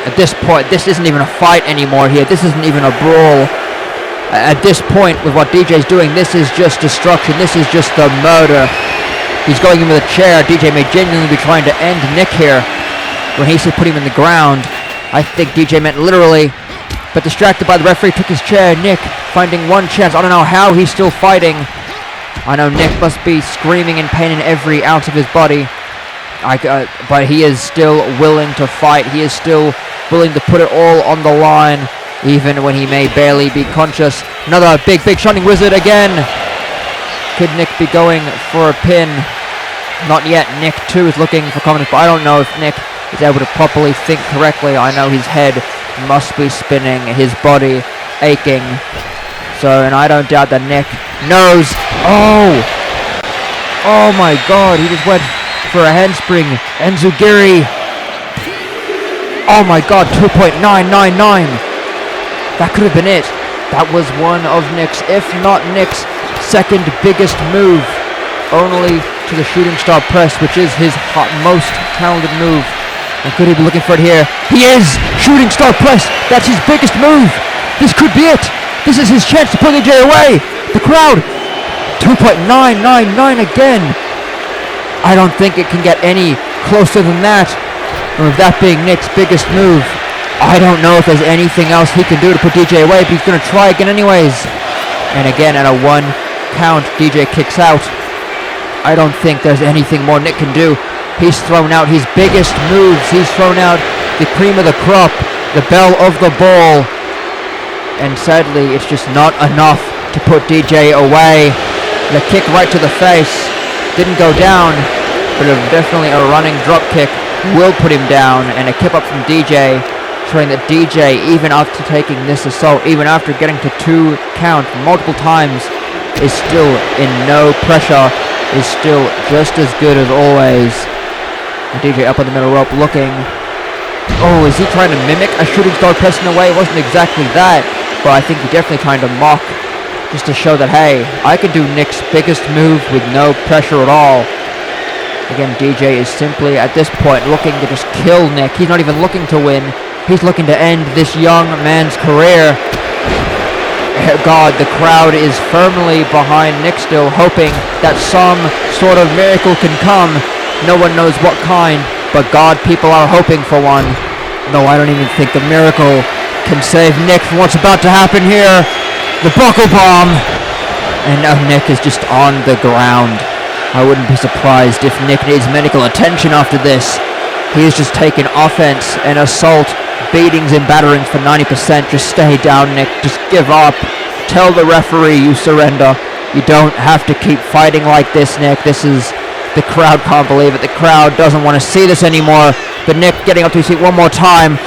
At this point, this isn't even a fight anymore here. This isn't even a brawl. At this point, with what DJ's doing, this is just destruction. This is just the murder. He's going in with a chair. DJ may genuinely be trying to end Nick here. When he said put him in the ground, I think DJ meant literally. But distracted by the referee, took his chair. Nick finding one chance. I don't know how he's still fighting. I know Nick must be screaming in pain in every ounce of his body. But he is still willing to fight. He is still willing to put it all on the line, even when he may barely be conscious. Another big Shining Wizard again. Could Nick be going for a pin? Not yet. Nick too is looking for confidence, but I don't know if Nick is able to properly think correctly. I know his head must be spinning, his body aching. So, and I don't doubt that Nick knows. Oh! Oh my god, he just went for a handspring. Enzugiri. Oh my god, 2.999. That could have been it. That was one of Nick's, if not Nick's, second biggest move. Only to the shooting star press, which is his most talented move. And could he be looking for it here? He is! Shooting star press! That's his biggest move! This could be it! This is his chance to put DJ away! The crowd! 2.999 again! I don't think it can get any closer than that. And with that being Nick's biggest move, I don't know if there's anything else he can do to put DJ away, but he's going to try again anyways. And again, at a 1 count, DJ kicks out. I don't think there's anything more Nick can do. He's thrown out his biggest moves. He's thrown out the cream of the crop, the belle of the ball. And sadly, it's just not enough to put DJ away. The kick right to the face didn't go down, but definitely a running drop kick will put him down. And a kip up from DJ, showing that DJ, even after taking this assault, even after getting to 2 count multiple times, is still in no pressure, is still just as good as always. And DJ up on the middle rope looking. Oh, is he trying to mimic a shooting star press in a way? It wasn't exactly that, but I think he's definitely trying to mock, just to show that, hey, I can do Nick's biggest move with no pressure at all. Again, DJ is simply, at this point, looking to just kill Nick. He's not even looking to win. He's looking to end this young man's career. God, the crowd is firmly behind Nick still, hoping that some sort of miracle can come. No one knows what kind, but God, people are hoping for one. Though I don't even think the miracle can save Nick from what's about to happen here. The buckle bomb. And now Nick is just on the ground. I wouldn't be surprised if Nick needs medical attention after this. He has just taken offense and assault, beatings and batterings for 90%. Just stay down, Nick. Just give up. Tell the referee you surrender. You don't have to keep fighting like this, Nick. This is... The crowd can't believe it. The crowd doesn't want to see this anymore. But Nick getting up to his feet one more time.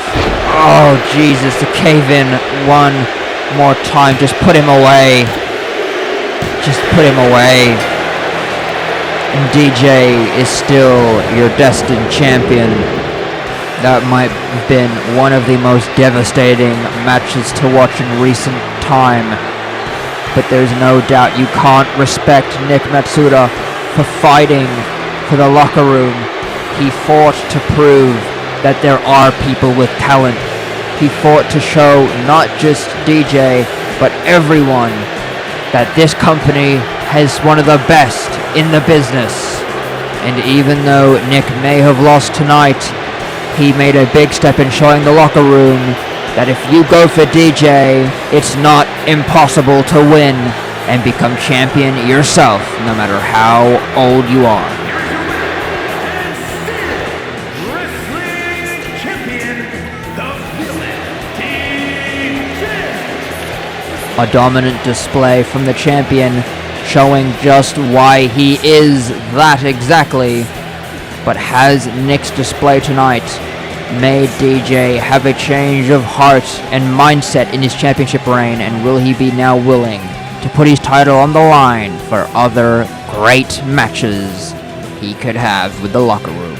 Oh, Jesus. To cave in one more time. Just put him away. Just put him away. And DJ is still your destined champion. That might have been one of the most devastating matches to watch in recent time. But there's no doubt you can't respect Nick Matsuda for fighting for the locker room. He fought to prove that there are people with talent. He fought to show not just DJ, but everyone, that this company has one of the best in the business. And even though Nick may have lost tonight, he made a big step in showing the locker room that if you go for DJ, it's not impossible to win and become champion yourself, no matter how old you are. Wrestling champion, the 𝐷 A dominant display from the champion, showing just why he is that exactly. But has Nick's display tonight made DJ have a change of heart and mindset in his championship reign, and will he be now willing to put his title on the line for other great matches he could have with the locker room?